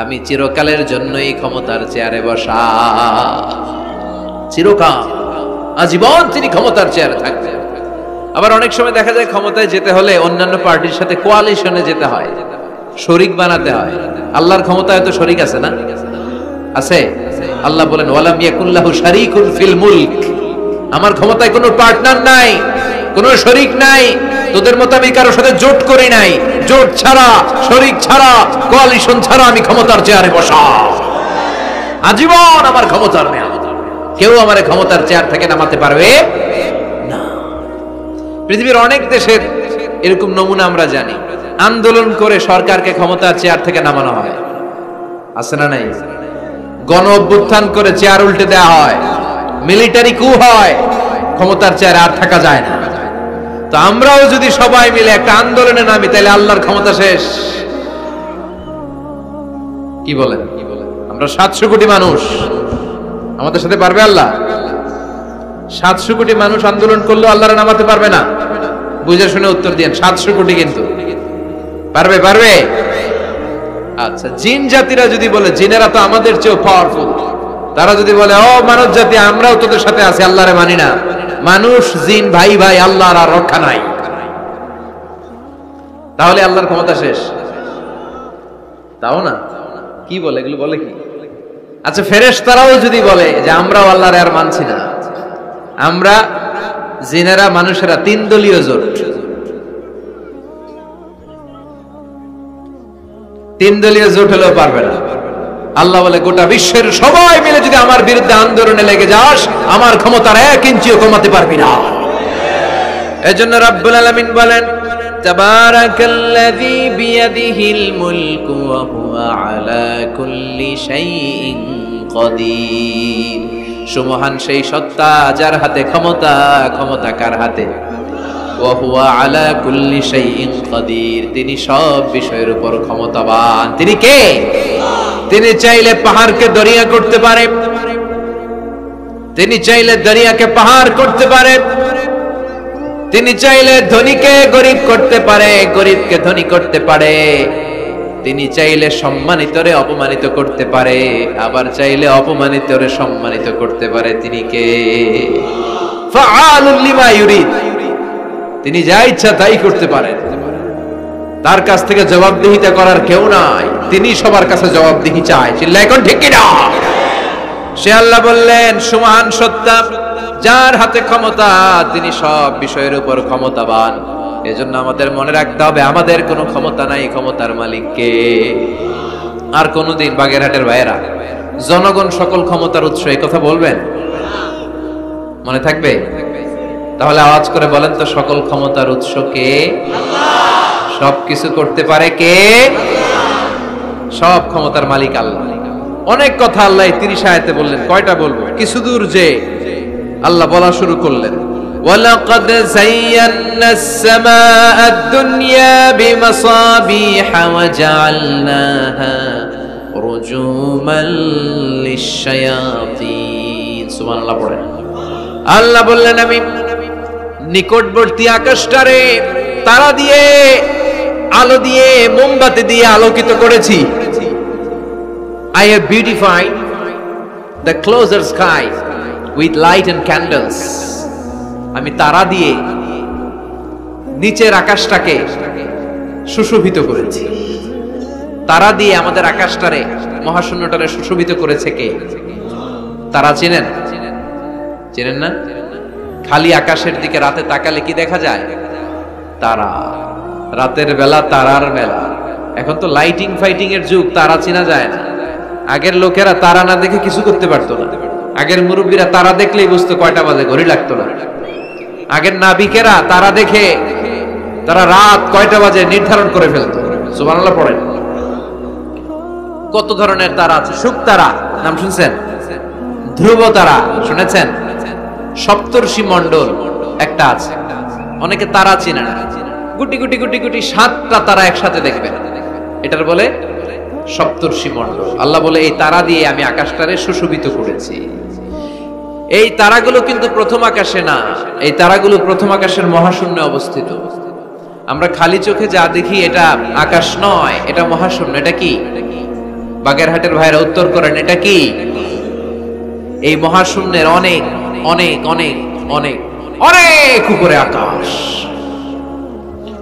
আমি চিরকালের জন্যই ক্ষমতার চেয়ারে বসা। চিরকাল, আজীবন তিনি ক্ষমতার চেয়ারে থাকবেন। আবার অনেক সময় দেখা যায় ক্ষমতায় যেতে হলে অন্যান্য পার্টির সাথে কোয়ালিশনে যেতে হয়, শরিক বানাতে হয়। আল্লাহর ক্ষমতায় তো শরিক আছে না? আছে। আল্লাহ বলেন, ওয়ালাম ইয়াকুল্লাহু শারীকুন ফিল মুলক। আমার ক্ষমতায় কোনো পার্টনার নাই, কোনো শরিক নাই। তোদের মতো আমি কারোর সাথে জোট করি নাই। জোট ছাড়া, শরিক ছাড়া, কোয়ালিশন ছাড়া আমি ক্ষমতার চেয়ারে বসা। আজীবন আমার ক্ষমতার মেয়াদ। কেউ আমার ক্ষমতার চেয়ার থেকে নামাতে পারবে না। পৃথিবীর অনেক দেশের এরকম নমুনা আমরা জানি। আন্দোলন করে সরকারকে ক্ষমতার চেয়ার থেকে নামানো হয়, আছে না নাই? গণ অভ্যুত্থান করে চেয়ার উল্টে দেওয়া হয়, মিলিটারি কু হয়, ক্ষমতার চেয়ারে আর থাকা যায় না। তো আমরাও যদি সবাই মিলে একটা আন্দোলনে নামি, তাহলে আল্লাহর ক্ষমতা শেষ। কি বলেন? আমরা 700 কোটি মানুষ, আমাদের সাথে পারবে আল্লাহ? 700 কোটি মানুষ আন্দোলন করলেও আল্লাহরে নামাতে পারবে না? বুঝে শুনে উত্তর দিয়েন। 700 কোটি কিন্তু পারবে? পারবে? আচ্ছা, জিন জাতিরা যদি বলে, জিনেরা তো আমাদের চেয়েও পাওয়ারফুল, তারা যদি বলে, ও মানব জাতি, আমরাও তোদের সাথে আছি, আল্লাহরে মানি না। মানুষ জিন ভাই ভাই, আল্লাহর আর রক্ষা নাই। তাহলে আল্লাহর ক্ষমতা শেষ? তাও না। কি বলে এগুলো? বলে কি? আচ্ছা, ফেরেশতারাও যদি বলে যে আমরাও আল্লাহর আর মানছি না, আমরা জিনেরা মানুষেরা 3 দলীয় জোট, 3 দলীয় জোট হলেও পারবে না। আল্লাহ বলে, গোটা বিশ্বের সবাই মিলে যদি আমার বিরুদ্ধে আন্দোলনে লেগে যাস, আমার ক্ষমতার 1 ইঞ্চিও কমাতে পারবি না। এজন্য রাব্বুল আলামিন বলেন, তাবারাকাল্লাযী বিয়াদিহিল মুলকু ওয়া হুয়া আলা কুল্লি শাইইন কাদির। সুমহান সেই সত্তা যার হাতে ক্ষমতা, ক্ষমতা কার হাতে? ওয়া হুয়া আলা কুল্লি শাইইন কাদির। তিনি সব বিষয়ের উপর ক্ষমতাবান। তিনি কে? তিনি চাইলে পাহাড়কে দরিয়া করতে পারে, তিনি চাইলে দরিয়াকে পাহাড় করতে পারে, তিনি চাইলে ধনীকে গরিব করতে পারে, গরিবকে ধনী করতে পারে। তিনি চাইলে সম্মানিতরে অপমানিত করতে পারে, আবার চাইলে অপমানিতরে সম্মানিত করতে পারে। তিনি কে? ফাআলুল লিমা ইউরিদ। তিনি যা ইচ্ছা তাই করতে পারেন। তার কাছ থেকে জবাবদিহিতা করার কেউ নাই, তিনি সবার কাছে জবাবদিহি চায়। চিল্লায় এখন ঠিক কিনা? সে আল্লাহ বললেন সুমহান সত্তা, যার হাতে ক্ষমতা তিনি সব বিষয়ের উপর ক্ষমতাবান। এজন্য আমাদের মনে রাখতে হবে আমাদের কোনো ক্ষমতা নাই, ক্ষমতার মালিক কে? আর কোনদিন বাগেরহাটের ভাইয়েরা জনগণ সকল ক্ষমতার উৎস এই কথা বলবেন? মনে থাকবে? তাহলে আওয়াজ করে বলেন তো, সকল ক্ষমতার উৎস কে? সবকিছু করতে পারে কে? সব ক্ষমতার মালিক আল্লাহ। অনেক কথা আল্লাহ 30 আয়াতে বললেন, কয়টা বলবো? কিছু দূর যে আল্লাহ বলা শুরু করলেন, ওয়ালাকাদ যায়্যানাস সামাআদ দুনিয়া বিমাসাবিহা ওয়া জাআলনাহা রুজুমান লিশ-শায়াতিন। সুবহানাল্লাহ পড়েন। আল্লাহ বললেন আমি নিকটবর্তী আকাশটারে তারা দিয়ে, আলো দিয়ে, মোমবাতি দিয়ে আলোকিত করেছি। I have beautified the closer sky with light and candles. আমি তারা দিয়ে নিচের আকাশটাকে সুশোভিত করেছি। তারা দিয়ে আমাদের আকাশটারে, মহাশূন্যটারে সুশোভিত করেছে কে? তারা চেনেন? চেনেন না? খালি আকাশের দিকে রাতে তাকালে কি দেখা যায়? তারা। রাতের বেলা তারার মেলা। এখন তো লাইটিং ফাইটিং এর যুগ, তারা চেনা যায় না। আগের লোকেরা তারা না দেখে কিছু করতে পারতো না। আগের মুরব্বীরা তারা দেখলেই বুঝতো কয়টা বাজে, ঘড়ি লাগতো না। আগের নাবিকেরা তারা দেখে তারা রাত কয়টা বাজে নির্ধারণ করে ফেলতো। সুবহানাল্লাহ পড়েন। কত ধরনের তারা আছে। শুকতারা নাম শুনছেন? ধ্রুব তারা শুনেছেন? সপ্তর্ষি মণ্ডল একটা আছে, অনেকে তারা চিনে না। গুটি গুটি গুটি গুটি 7টা তারা একসাথে দেখবেন, এটার বলে সপ্তর্ষি মণ্ডল। আল্লাহ বলে এই তারা দিয়ে আমি আকাশটারে সুশোভিত করেছি। এই তারাগুলো কিন্তু প্রথম আকাশে না, এই তারাগুলো প্রথম আকাশের মহাশূন্যে অবস্থিত। আমরা খালি চোখে যা দেখি এটা আকাশ নয়, এটা মহাশূন্য। এটা কি? বাগেরহাটের ভাইরা উত্তর করেন, এটা কি? এই মহাশূন্যের অনেক অনেক অনেক অনেক অনেক উপরে আকাশ।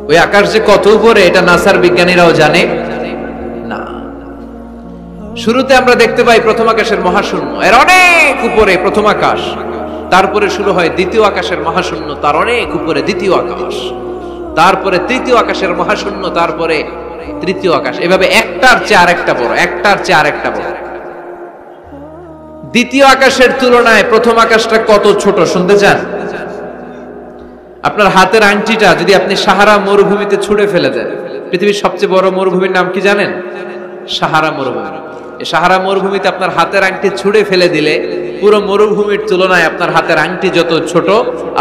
ওই আকাশ যে কত উপরে এটা নাসার বিজ্ঞানীরাও জানে না। শুরুতে আমরা দেখতে পাই প্রথম আকাশের মহাশূন্য, এর অনেক উপরে প্রথম আকাশ। তারপরে শুরু হয় দ্বিতীয় আকাশের মহাশূন্য, তার অনেক উপরে দ্বিতীয় আকাশ। তারপরে তৃতীয় আকাশের মহাশূন্য, তারপরে তৃতীয় আকাশ। এভাবে একটার চেয়ে আরেকটা বড়, একটার চেয়ে আরেকটা বড়। দ্বিতীয় আকাশের তুলনায় প্রথম আকাশটা কত ছোট শুনতে চান? আপনার হাতের আংটিটা যদি আপনি সাহারা মরুভূমিতে ছুঁড়ে ফেলে দেন, পৃথিবীর সবচেয়ে বড় মরুভূমির নাম কি জানেন? সাহারা মরুভূমি। এই সাহারা মরুভূমিতে আপনার হাতের আংটি ছুঁড়ে ফেলে দিলে পুরো মরুভূমির তুলনায় আপনার হাতের আংটি যত ছোট,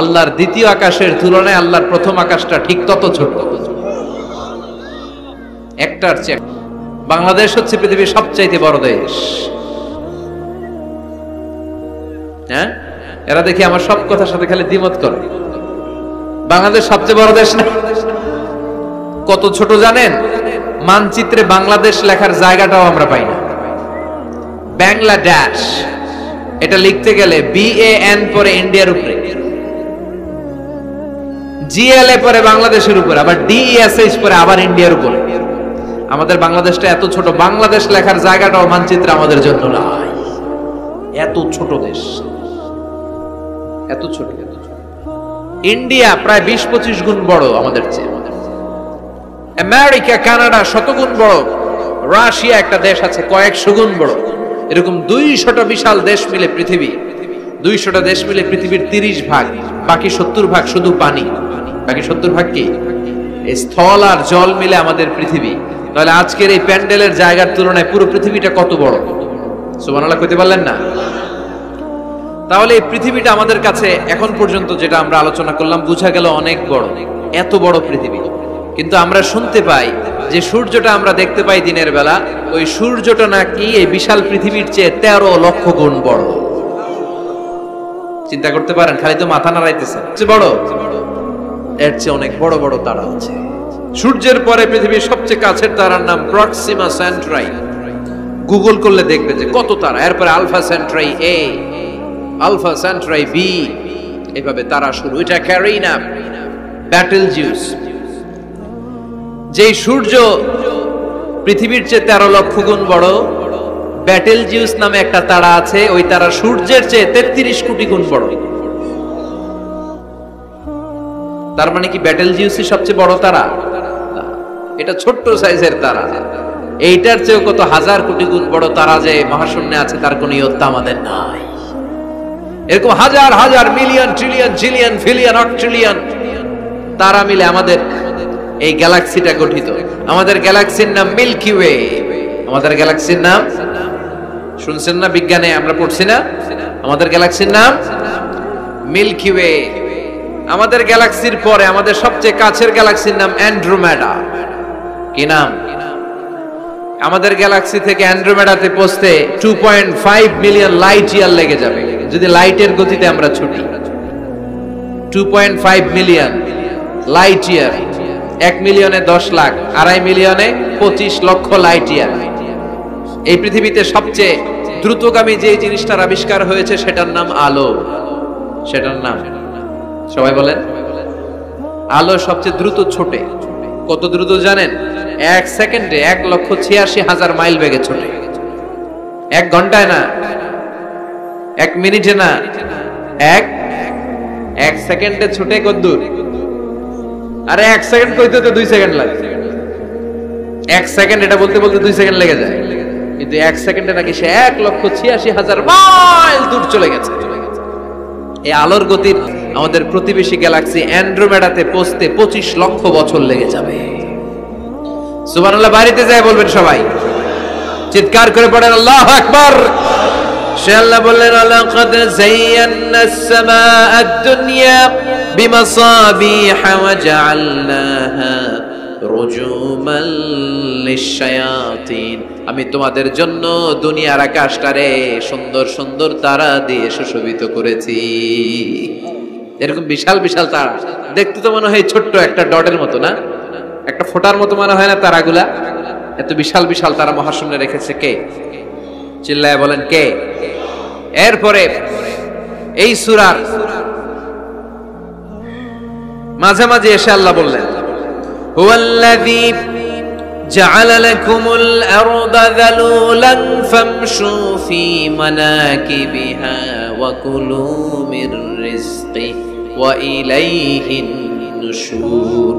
আল্লাহর দ্বিতীয় আকাশের তুলনায় আল্লাহর প্রথম আকাশটা ঠিক তত ছোট। একটার চেয়ে। বাংলাদেশ হচ্ছে পৃথিবীর সবচাইতে বড় দেশ। হ্যাঁ, এরা দেখি আমার সব কথার সাথে খালি দ্বিমত করে। বাংলাদেশ সবচেয়ে বড় দেশ না? কত ছোট জানেন? মানচিত্রে বাংলাদেশ লেখার জায়গাটাও আমরা পাই না। বাংলাদেশ এটা লিখতে গেলে BAN পরে ইন্ডিয়ার উপরে, GLA পরে বাংলাদেশের উপরে, আবার DESH পরে আবার ইন্ডিয়ার উপরে। আমাদের বাংলাদেশটা এত ছোট, বাংলাদেশ লেখার জায়গাটাও মানচিত্রে আমাদের জন্য নাই। এত ছোট দেশ, এত ছোট। ইন্ডিয়া প্রায় 20-25 গুণ বড় আমাদের চেয়ে। আমেরিকা, কানাডা শতগুণ বড়। রাশিয়া একটা দেশ আছে কয়েকশো গুণ বড়। এরকম 200টা বিশাল দেশ মিলে পৃথিবী, 200টা দেশ মিলে পৃথিবীর 30 ভাগ, বাকি 70 ভাগ শুধু পানি। বাকি 70 ভাগ কি? এই স্থল আর জল মিলে আমাদের পৃথিবী। তাহলে আজকের এই প্যান্ডেলের জায়গার তুলনায় পুরো পৃথিবীটা কত বড়? সুবহানাল্লাহ কইতে পারলেন না? তাহলে এই পৃথিবীটা আমাদের কাছে এখন পর্যন্ত যেটা আমরা আলোচনা করলাম বোঝা গেল অনেক বড়, এত বড় পৃথিবী। কিন্তু আমরা শুনতে পাই যে সূর্যটা আমরা দেখতে পাই দিনের বেলা, ওই সূর্যটা নাকি এই বিশাল পৃথিবীর চেয়ে 13 লক্ষ গুণ বড়। চিন্তা করতে পারেন? খালি তো মাথা নাড়াইতেছে। বড় এর চেয়ে অনেক বড় বড় তারা আছে। সূর্যের পরে পৃথিবীর সবচেয়ে কাছের তারার নাম প্রক্সিমা সেন্ট্রাই। গুগল করলে দেখবে যে কত তারা। এরপরে আলফা সেন্ট্রাই এ, আলফা সেন্ট্রাই বি, এভাবে তারা শুরু। এটা ক্যারিনা, ব্যাটেলজিউস। যেই সূর্য পৃথিবীর চেয়ে 13 লক্ষ গুণ বড়, ব্যাটেলজিউস নামে একটা তারা আছে, ওই তারা সূর্যের চেয়ে 33 কোটি গুণ বড়। তার মানে কি ব্যাটেলজিউসই সবচেয়ে বড় তারা? এটা ছোট্ট সাইজের তারা। এইটার চেয়েও কত হাজার কোটি গুণ বড় তারা যে মহাশূন্যে আছে তার কোনো ইয়ত্তা আমাদের নাই। এরকম হাজার হাজার মিলিয়ন ট্রিলিয়ন জিলিয়ন ফিলিয়ন অট্রিলিয়ন তারা মিলে আমাদের এই গ্যালাক্সিটা গঠিত। আমাদের গ্যালাক্সির নাম মিল্কি ওয়ে। আমাদের গ্যালাক্সির নাম শুনছেন না? বিজ্ঞানে আমরা পড়ছি না? আমাদের গ্যালাক্সির নাম মিল্কি ওয়ে। আমাদের গ্যালাক্সির পরে আমাদের সবচেয়ে কাছের গ্যালাক্সির নাম অ্যান্ড্রোমেডা। কি নাম? আমাদের গ্যালাক্সি থেকে অ্যান্ড্রোমেডাতে পৌঁছতে 2.5 মিলিয়ন লাইট ইয়ার লেগে যাবে যদি লাইটের গতিতে আমরা ছুটি। 2.5 মিলিয়ন লাইট ইয়ার। 1 মিলিয়নে 10 লাখ, 2.5 মিলিয়নে 25 লক্ষ লাইট ইয়ার। এই পৃথিবীতে সবচেয়ে দ্রুতগামী যে জিনিসটার আবিষ্কার হয়েছে সেটার নাম আলো। সেটার নাম সবাই বলেন। আলো সবচেয়ে দ্রুত ছোটে। কত দ্রুত জানেন? 1 সেকেন্ডে 1,86,000 মাইল বেগে ছোটে। 1 ঘন্টায় না, 1 মিনিটে না, 1 সেকেন্ডে ছুটে কত দূর? আরে 1 সেকেন্ড কইতে তো 2 সেকেন্ড লাগে। 1 সেকেন্ড এটা বলতে বলতে 2 সেকেন্ড লেগে যায়, কিন্তু 1 সেকেন্ডে নাকি সে 1,86,000 মাইল দূর চলে গেছে। এই আলোর গতির আমাদের প্রতিবেশী গ্যালাক্সি অ্যান্ড্রোমেডাতে পৌঁছতে 25 লক্ষ বছর লেগে যাবে। সুবহানাল্লাহ। বাড়িতে যায় বলবেন সবাই, চিৎকার করে পড়েন আল্লাহু আকবার। সে আল্লাহ বললেন, লাকাদ যায়্যানাস সামাআদ দুনিয়া বিমাসাবিহা ওয়া জাআলনাহা রুজুমান লিশ-শায়াতিন। আমি তোমাদের জন্য দুনিয়ার আকাশটারে সুন্দর সুন্দর তারা দিয়ে সুশোভিত করেছি। এরকম বিশাল বিশাল তারা দেখতে তো মনে হয় ছোট্ট একটা ডটের মতো না, একটা ফোঁটার মতো মনে হয় না তারাগুলা? এত বিশাল বিশাল তারা মহাশূন্যে রেখেছে কে? চিল্লায় বলেন কে? এরপরে এই সূরার মাঝে মাঝে এসে আল্লাহ বললেন, হুয়াল্লাযী জাআলা লাকুমুল আরদা যালুলান ফামশু ফি মানাকিবিহা ওয়া কুলু মির রিজকি ওয়া ইলাইহিন নুশুর।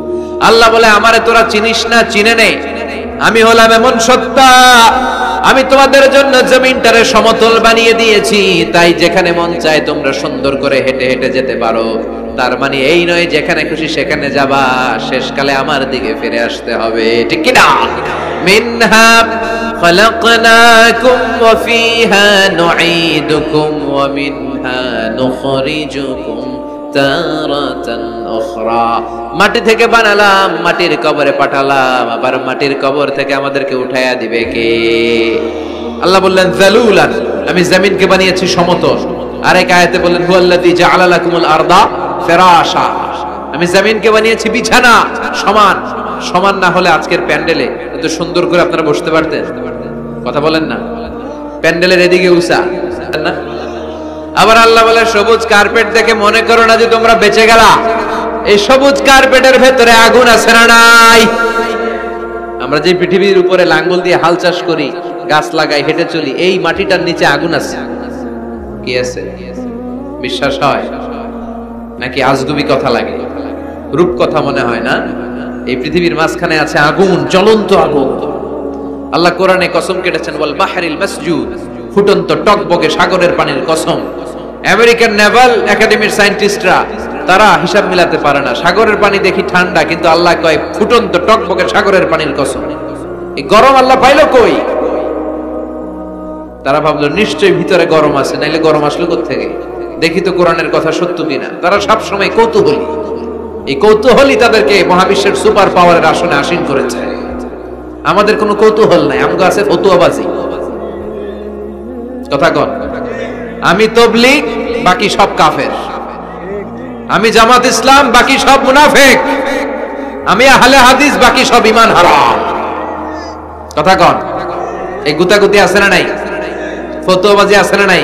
আল্লাহ বলে, আমারে তোরা চিনিস না? চিনে নে। আমি হলাম এমন সত্তা, আমি তোমাদের জন্য জমিনটারে সমতল বানিয়ে দিয়েছি, তাই যেখানে মন চায় তোমরা সুন্দর করে হেঁটে হেঁটে যেতে পারো। তার মানে এই নয় যেখানে খুশি সেখানে যাবা, শেষকালে আমার দিকে ফিরে আসতে হবে, ঠিক কি না? মিনহা খালাকনাকুম ওয়া ফিহা নুঈদুকুম ওয়া মিনহা নুখরিজুকুম তারাতান উখরা। মাটি থেকে বানালাম, মাটির কবরে পাঠালাম, আবার মাটির কবর থেকে আমাদেরকে উঠায়া দিবে কে? আল্লাহ বললেন যালুলান, আমি জমিনকে বানিয়েছি সমতল। আরেক আয়াতে বললেন হুয়াল্লাযী জাআলা লাকুমুল আরদা ফিরাশা, আমি জমিনকে বানিয়েছি বিছানা। সমান সমান না হলে আজকের প্যান্ডেলে এত সুন্দর করে আপনারা বসতে পারতেন? কথা বলেন না। প্যান্ডেলের এদিকে উঁচা না। আবার আল্লাহ বলে সবুজ কার্পেট দেখে মনে করো না যে তোমরা বেঁচে গেলা। এই সবুজ কার্পেটের ভেতরে আগুন আছে না নাই? আমরা যে পৃথিবীর উপরে লাঙ্গল দিয়ে হাল চাষ করি, গাছ লাগাই, হেঁটে চলি, এই মাটিটার নিচে আগুন আছে। কি আছে? বিশ্বাস হয় নাকি আজগুবি কথা লাগে? রূপ কথা মনে হয় না? এই পৃথিবীর মাঝখানে আছে আগুন, জ্বলন্ত আগুন। আল্লাহ কোরআনে কসম কেটেছেন, ওয়াল বাহরিল মাসজুদ, ফুটন্ত টকবকে সাগরের পানির কসম। আমেরিকান নেভাল একাডেমির সায়েন্টিস্টরা তারা হিসাব মিলাতে পারে না। সাগরের পানি দেখি ঠান্ডা, কিন্তু আল্লাহ কয় ফুটন্ত টকবকে সাগরের পানির কসম। এই গরম আল্লাহ পাইলো কই? তারা ভাবলো নিশ্চয়ই ভিতরে গরম আছে, নাইলে গরম আসলো কোত্থেকে? দেখি তো কোরআনের কথা সত্য কিনা। তারা সবসময় কৌতূহলী। এই কৌতূহলী তাদেরকে মহাবিশ্বের সুপার পাওয়ারের আসনে আসীন করেছে। আমাদের কোনো কৌতূহল নাই, আমগো আছে ফতুয়াবাজি। কথা কন। আমি তবলিগ, বাকি সব কাফের। আমি জামাত ইসলাম, বাকি সব মুনাফিক। আমি আহলে হাদিস, বাকি সব ঈমান হারাম। কথা কন। এই গুতাগুতি আছে না নাই? ফতোয়াবাজি আছে না নাই?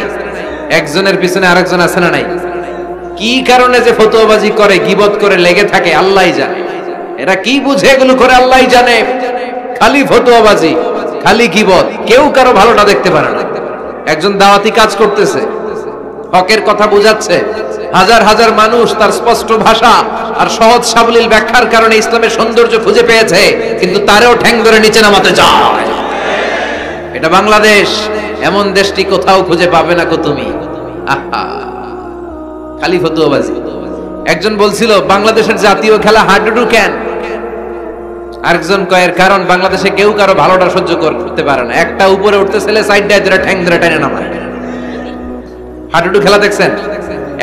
একজনের পিছনে আরেকজন আছে না নাই? কি কারণে যে ফতোয়াবাজি করে, গীবত করে লেগে থাকে আল্লাহই জানে। এরা কি বুঝে এগুলো করে আল্লাহই জানে। খালি ফতোয়াবাজি, খালি গীবত, কেউ কারো ভালোটা দেখতে পারে না। একজন দাওয়াতি কাজ করতেছে, হকের কথা বোঝাচ্ছে, হাজার হাজার মানুষ তার স্পষ্ট ভাষা আর সহজ সাবলীল ব্যাখ্যার কারণে ইসলামের সৌন্দর্য খুঁজে পেয়েছে, কিন্তু তারেও ঠ্যাং ধরে নিচে নামাতে চায়। এটা বাংলাদেশ, এমন দেশটি কোথাও খুঁজে পাবে না কো তুমি। আহা, খালি ফতোয়াবাজি। একজন বলছিল বাংলাদেশের জাতীয় খেলা হাডুডু কেন? আরেকজন কয়ের কারণ বাংলাদেশে কেউ কারো ভালোটা সহ্য করতে পারে না। একটা উপরে উঠতে ছেলে সাইড দিয়ে ধরে ঠ্যাং ধরে টেনে নামায়। হাডুডু খেলা দেখছেন?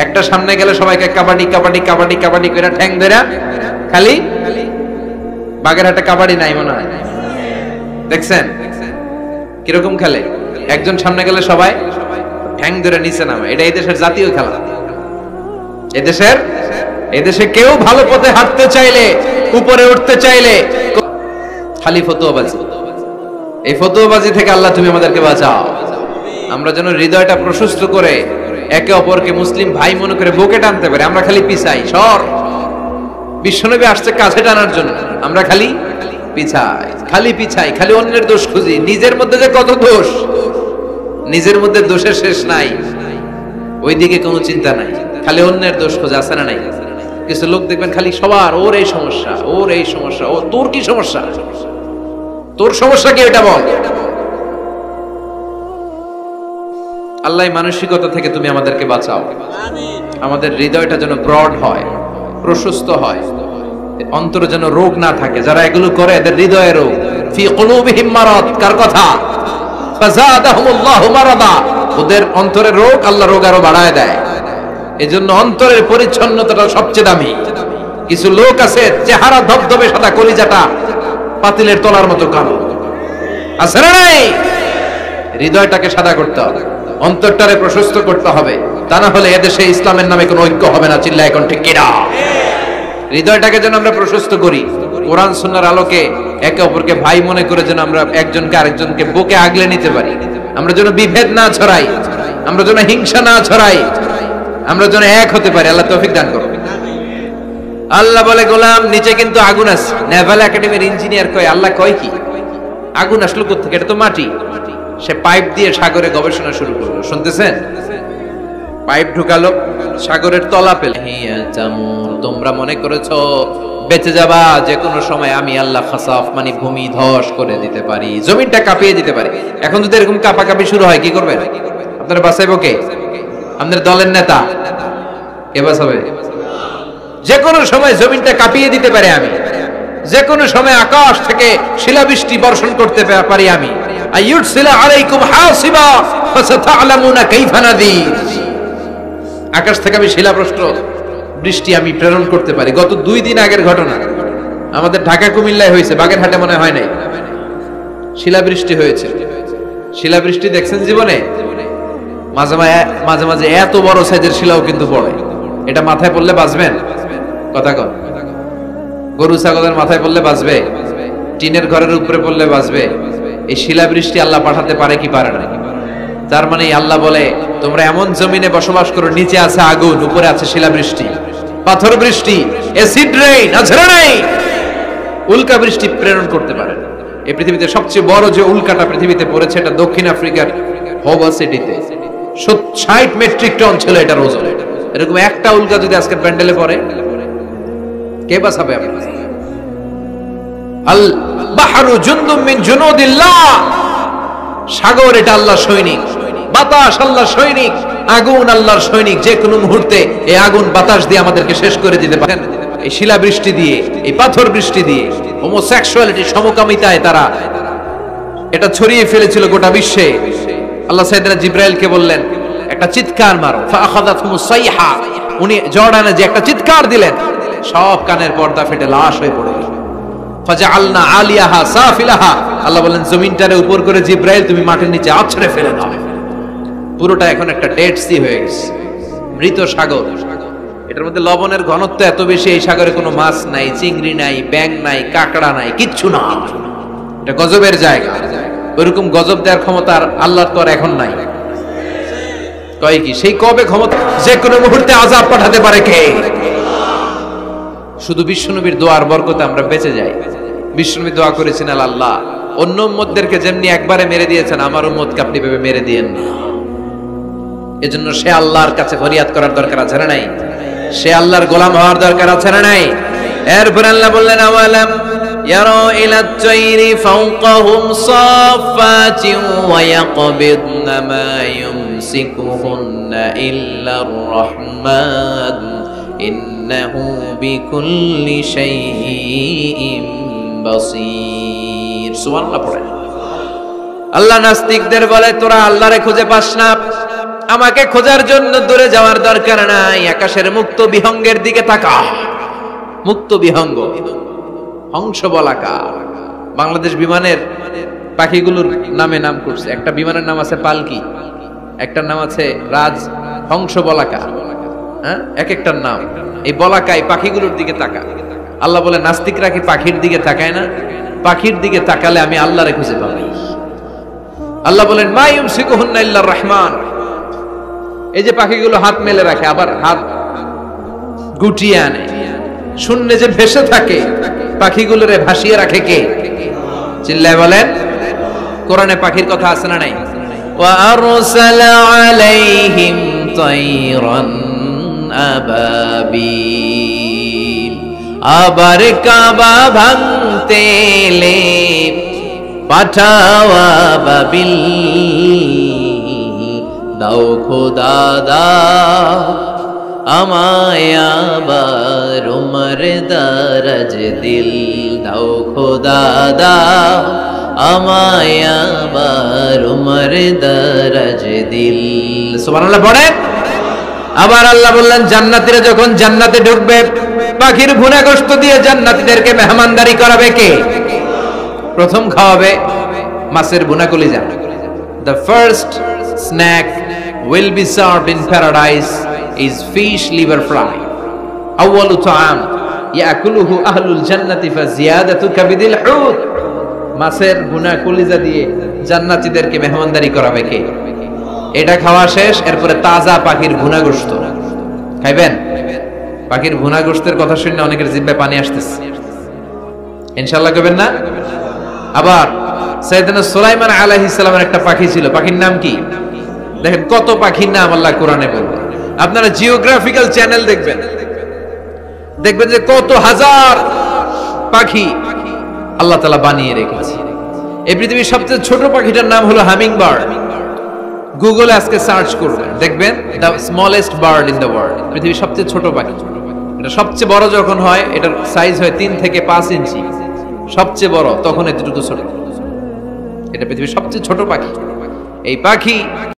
একটা সামনে গেলে সবাইকে কাবাডি কাবাডি কাবাডি কাবাডি করে ঠ্যাং ধরে, খালি বাগেরহাটে কাবাডি নাই মনে হয়, দেখছেন কিরকম খেলে? একজন সামনে গেলে সবাই ঠ্যাং ধরে নিচে নামে। এটা এই দেশের জাতীয় খেলা। এদেশে কেউ ভালো পথে হাঁটতে চাইলে, উপরে উঠতে চাইলে খালি ফতোয়াবাজি। এই ফতোয়াবাজি থেকে আল্লাহ তুমি আমাদেরকে বাঁচাও। আমরা যেন হৃদয়টা প্রশস্ত করে একে অপরকে মুসলিম ভাই মনে করে বুকে টানতে পারি। আমরা খালি পিছাই, সর। বিশ্বনবী আসছে কাছে টানার জন্য, আমরা খালি পিছাই, খালি অন্যের দোষ খুঁজি। নিজের মধ্যে যে কত দোষ, নিজের মধ্যে দোষের শেষ নাই, ওইদিকে কোনো চিন্তা নাই, খালি অন্যের দোষ খোঁজা। আছে না নাই? কিছু লোক দেখবেন খালি সবার ওর এই সমস্যা, ওর এই সমস্যা, ও তোর কি সমস্যা, তোর সমস্যা কি এটা বল। আল্লাহ মানসিকতা থেকে তুমি আমাদেরকে বাঁচাও। আমাদের হৃদয়টা যেন ব্রড হয়, প্রশস্ত হয়, অন্তরে যেন রোগ না থাকে। যারা এগুলো করে এদের হৃদয়ে রোগ। ফি কুলুবিহিম মারাদ, কার কথা? ফাযাদাহুমুল্লাহু মারাদা, ওদের অন্তরে রোগ, আল্লাহ রোগ আরো বাড়ায় দেয়। এজন্য অন্তরের পরিচ্ছন্নতাটা সবচেয়ে দামি। কিছু লোক আছে চেহারা ধবধবে সাদা, কলিজাটা পাতিলের তলার মতো কালো। আছে না নাই? হৃদয়টাকে সাদা করতে হবে, অন্তরটারে প্রশস্ত করতে হবে, তা না হলে এদেশে ইসলামের নামে কোনো ঐক্য হবে না। চিল্লা এখন ঠিক কিনা? হৃদয়টাকে যেন আমরা প্রশস্ত করি, কোরআন সুন্নাহর আলোকে একে অপরকে ভাই মনে করে যেন আমরা একজনকে আরেকজনকে বুকে আগলে নিতে পারি। আমরা যেন বিভেদ না ছড়াই, আমরা যেন হিংসা না ছড়াই, আমরা যেন এক হতে পারি। আল্লাহ তৌফিক দান করুন। আল্লাহ বলে গোলাম নিচে কিন্তু আগুন আছে। নেভাল একাডেমির ইঞ্জিনিয়ার কয়, আল্লাহ কয় কি আগুন আসলো কোত্থেকে? এটা তো মাটি। সে পাইপ দিয়ে সাগরে গবেষণা শুরু করলো। শুনতেছেন? পাইপ ঢুকালো, সাগরের তলা পেল। তোমরা মনে করেছো বেঁচে যাবা, যে কোনো সময় আমি আল্লাহ খাসাফ মানে ভূমি ধস করে দিতে পারি, জমিনটা কাঁপিয়ে দিতে পারি। এখন যদি এরকম কাঁপাকাঁপি শুরু হয় কি করবেন? আপনারা বাঁচাইবো কে? আমাদের দলের নেতা কে বাঁচাবে? যে কোনো সময় জমিনটা কাঁপিয়ে দিতে পারে আমি, যে কোনো সময় আকাশ থেকে শিলাবৃষ্টি বর্ষণ করতে পারি আমি। আইয়ুরসিলা আলাইকুম হাসিবা ফাসাতা'লামুনা কাইফা নাযীর। আকাশ থেকে আমি বৃষ্টি আমি প্রেরণ করতে পারি। গত 2 দিন আগের ঘটনা, আমাদের ঢাকা কুমিল্লায় হয়েছে, বাগেরহাটে মনে হয় নাই, শিলাবৃষ্টি হয়েছে। শিলাবৃষ্টি দেখছেন জীবনে? মাঝে মাঝে এত বড় সাইজের শিলাও কিন্তু পড়ে। এটা মাথায় পড়লে বাঁচবেন? কথা কন। গরু ছাগলের মাথায় পড়লে বাঁচবে? টিনের ঘরের উপরে পড়লে বাঁচবে? এই শিলাবৃষ্টি আল্লাহ পাঠাতে পারে কি পারে না? তার মানে আল্লাহ বলে তোমরা এমন জমিনে বসবাস করো, নিচে আছে আগুন, উপরে আছে শিলাবৃষ্টি, পাথর বৃষ্টি, অ্যাসিড রেইন, আছে না নাই? উল্কা বৃষ্টি প্রেরণ করতে পারে। এই পৃথিবীতে সবচেয়ে বড় যে উল্কাটা পৃথিবীতে পড়েছে, এটা দক্ষিণ আফ্রিকার হোবা সিটিতে 60 মেট্রিক টন ছিল এটার ওজন। এরকম একটা উল্কা যদি আজকে প্যান্ডেলে পড়ে, কে বাঁচাবে? আল বাহরু জুনদুম মিন জুনুদিল্লাহ, সাগর এটা আল্লাহর সৈনিক, বাতাস আল্লাহর সৈনিক, আগুন আল্লাহর সৈনিক। যে কোনো মুহূর্তে এই আগুন বাতাস দিয়ে আমাদেরকে শেষ করে দিতে পারেন। এই শিলা বৃষ্টি দিয়ে, এই পাথর বৃষ্টি দিয়ে, হোমোসেক্সুয়ালিটি, সমকামিতায় তারা এটা ছড়িয়ে ফেলেছিল গোটা বিশ্বে। আল্লাহ সাইয়েদনা জিব্রাইলকে বললেন একটা চিৎকার মারো, ফাআখাযাতহুমুস সাইহা। উনি জর্ডানে যে একটা চিৎকার দিলেন, সব কানের পর্দা ফেটে লাশ হয়ে পড়ে গেল। ফাজআলনা আলিয়াহা সাফিলাহা, আল্লাহ বলেন জমিনটারে উপর করে জিব্রাইল তুমি মাটির নিচে আছড়ে ফেলে দাও। পুরোটা এখন একটা ডেড সি হয়ে গেছে, মৃত সাগর। এটার মধ্যে লবণের ঘনত্ব এত বেশি, এই সাগরে কোনো মাছ নাই, চিংড়ি নাই, ব্যাঙ নাই, কাঁকড়া নাই, কিচ্ছু না। এটা গজবের জায়গা। ওইরকম গজব দেওয়ার ক্ষমতা আর আল্লাহর তো আর এখন নাই। কয় কি সেই কবে ক্ষমতা, যে কোনো মুহূর্তে আযাব পাঠাতে পারে কে? শুধু বিশ্বনবীর দোয়ার বরকতে আমরা বেঁচে যাই। বিশ্বনবী দোয়া করেছেন, আল্লাহ অন্য উম্মতদেরকে যেমনি একবারে মেরে দিয়েছেন, আমার উম্মতকে আপনি ভেবে মেরে দিয়েন না। এজন্য সে আল্লাহর কাছে ফরিয়াদ করার দরকার আছে না নাই? সে আল্লাহর গোলাম হওয়ার দরকার আছে না নাই? এরপর আল্লাহ বললেন, আওয়ালাম ইয়ারা ইলা তাইরি ফাওকাহুম সাফাতিন ওয়া ইয়াকবিদনা মা ইউমসিকুহুন্না ইল্লার রাহমান ইন্নাহু বিকুল্লি শাইইন বাসীর। সুবহানাল্লাহ পড়ে। আল্লাহ নাস্তিকদের বলে, তোরা আল্লাহরে খুঁজে পাস না, আমাকে খোঁজার জন্য দূরে যাওয়ার দরকার নাই, আকাশের মুক্ত বিহঙ্গের দিকে তাকা। মুক্ত বিহঙ্গ, হংস বলাকা। বাংলাদেশ বিমানের পাখিগুলোর নামে নাম করছে। একটা বিমানের নাম আছে পালকি, একটার নাম আছে রাজ হংস বলাকা। হ্যাঁ, এক একটার নাম। এই বলাকায় পাখিগুলোর দিকে তাকা। আল্লাহ বলে, নাস্তিকরা কি পাখির দিকে তাকায় না? পাখির দিকে তাকালে আমি আল্লাহরে খুঁজে পাবো। আল্লাহ বলেন, মা ইউমসিকুহুন্না ইল্লার রাহমান। এই যে পাখিগুলো হাত মেলে রাখে, আবার হাত গুটিয়ে আনে, শূন্যে যে ভেসে থাকে, পাখিগুলোরে ভাসিয়ে রাখে কে? চিল্লায় বলেন। কোরআনে পাখির কথা আছে না নাই? ওয়া আরসালা আলাইহিম তায়রান আবাবিল। আবার কাবা ভাঙতে এলে পাঠাওয়া বাবিল। দাও খোদা দাও আমায় আবার উমর দারাজ দিল। দাও খোদা দাও আমায় আবার উমর দারাজ দিল। সুবহানাল্লাহ পড়ে। আবার আল্লাহ বললেন, জান্নাতীরা যখন জান্নাতে ঢুকবে, পাখির ভুনা গোশত দিয়ে জান্নাতীদেরকে মেহমানদারি করাবে কে? প্রথম খাওয়াবে মাছের ভুনা কলিজা। The first snack will be served in paradise is fish liver fry. awwalu ta'am ya'kuluhu ahlul jannati fa ziyadatu kabidil hut. মাছের ভুনা কলিজা দিয়ে জান্নাতীদেরকে মেহমানদারি করাবে কে? এটা খাওয়া শেষ, এরপরে তাজা পাখির ভুনা গোশত খাইবেন। পাখির ভুনা গোশতের কথা শুনে অনেকের জিহ্বায় পানি আসতেছে। ইনশাআল্লাহ কইবেন না? আবার সাইয়েদনা সুলাইমান আলাইহিস সালামের একটা পাখি ছিল। পাখির নাম কি? দেখেন কত পাখির নাম আল্লাহ কোরআনে বলবে। আপনারা জিওগ্রাফিক্যাল চ্যানেল দেখবেন, দেখবেন যে কত হাজার পাখি আল্লাহ তাআলা বানিয়ে রেখেছে। এই পৃথিবীর সবচেয়ে ছোট পাখিটার নাম হলো হামিং বার্ড। গুগলে আজকে সার্চ করবেন, দেখবেন the smallest bird in the world. পৃথিবীর সবচেয়ে ছোট পাখি। এটা সবচেয়ে বড় যখন হয়, এটার সাইজ হয় 3 থেকে 5 ইঞ্চি। সবচেয়ে বড় তখন এতটুকু ছোট। এটা পৃথিবীর সবচেয়ে ছোট পাখি। এই পাখি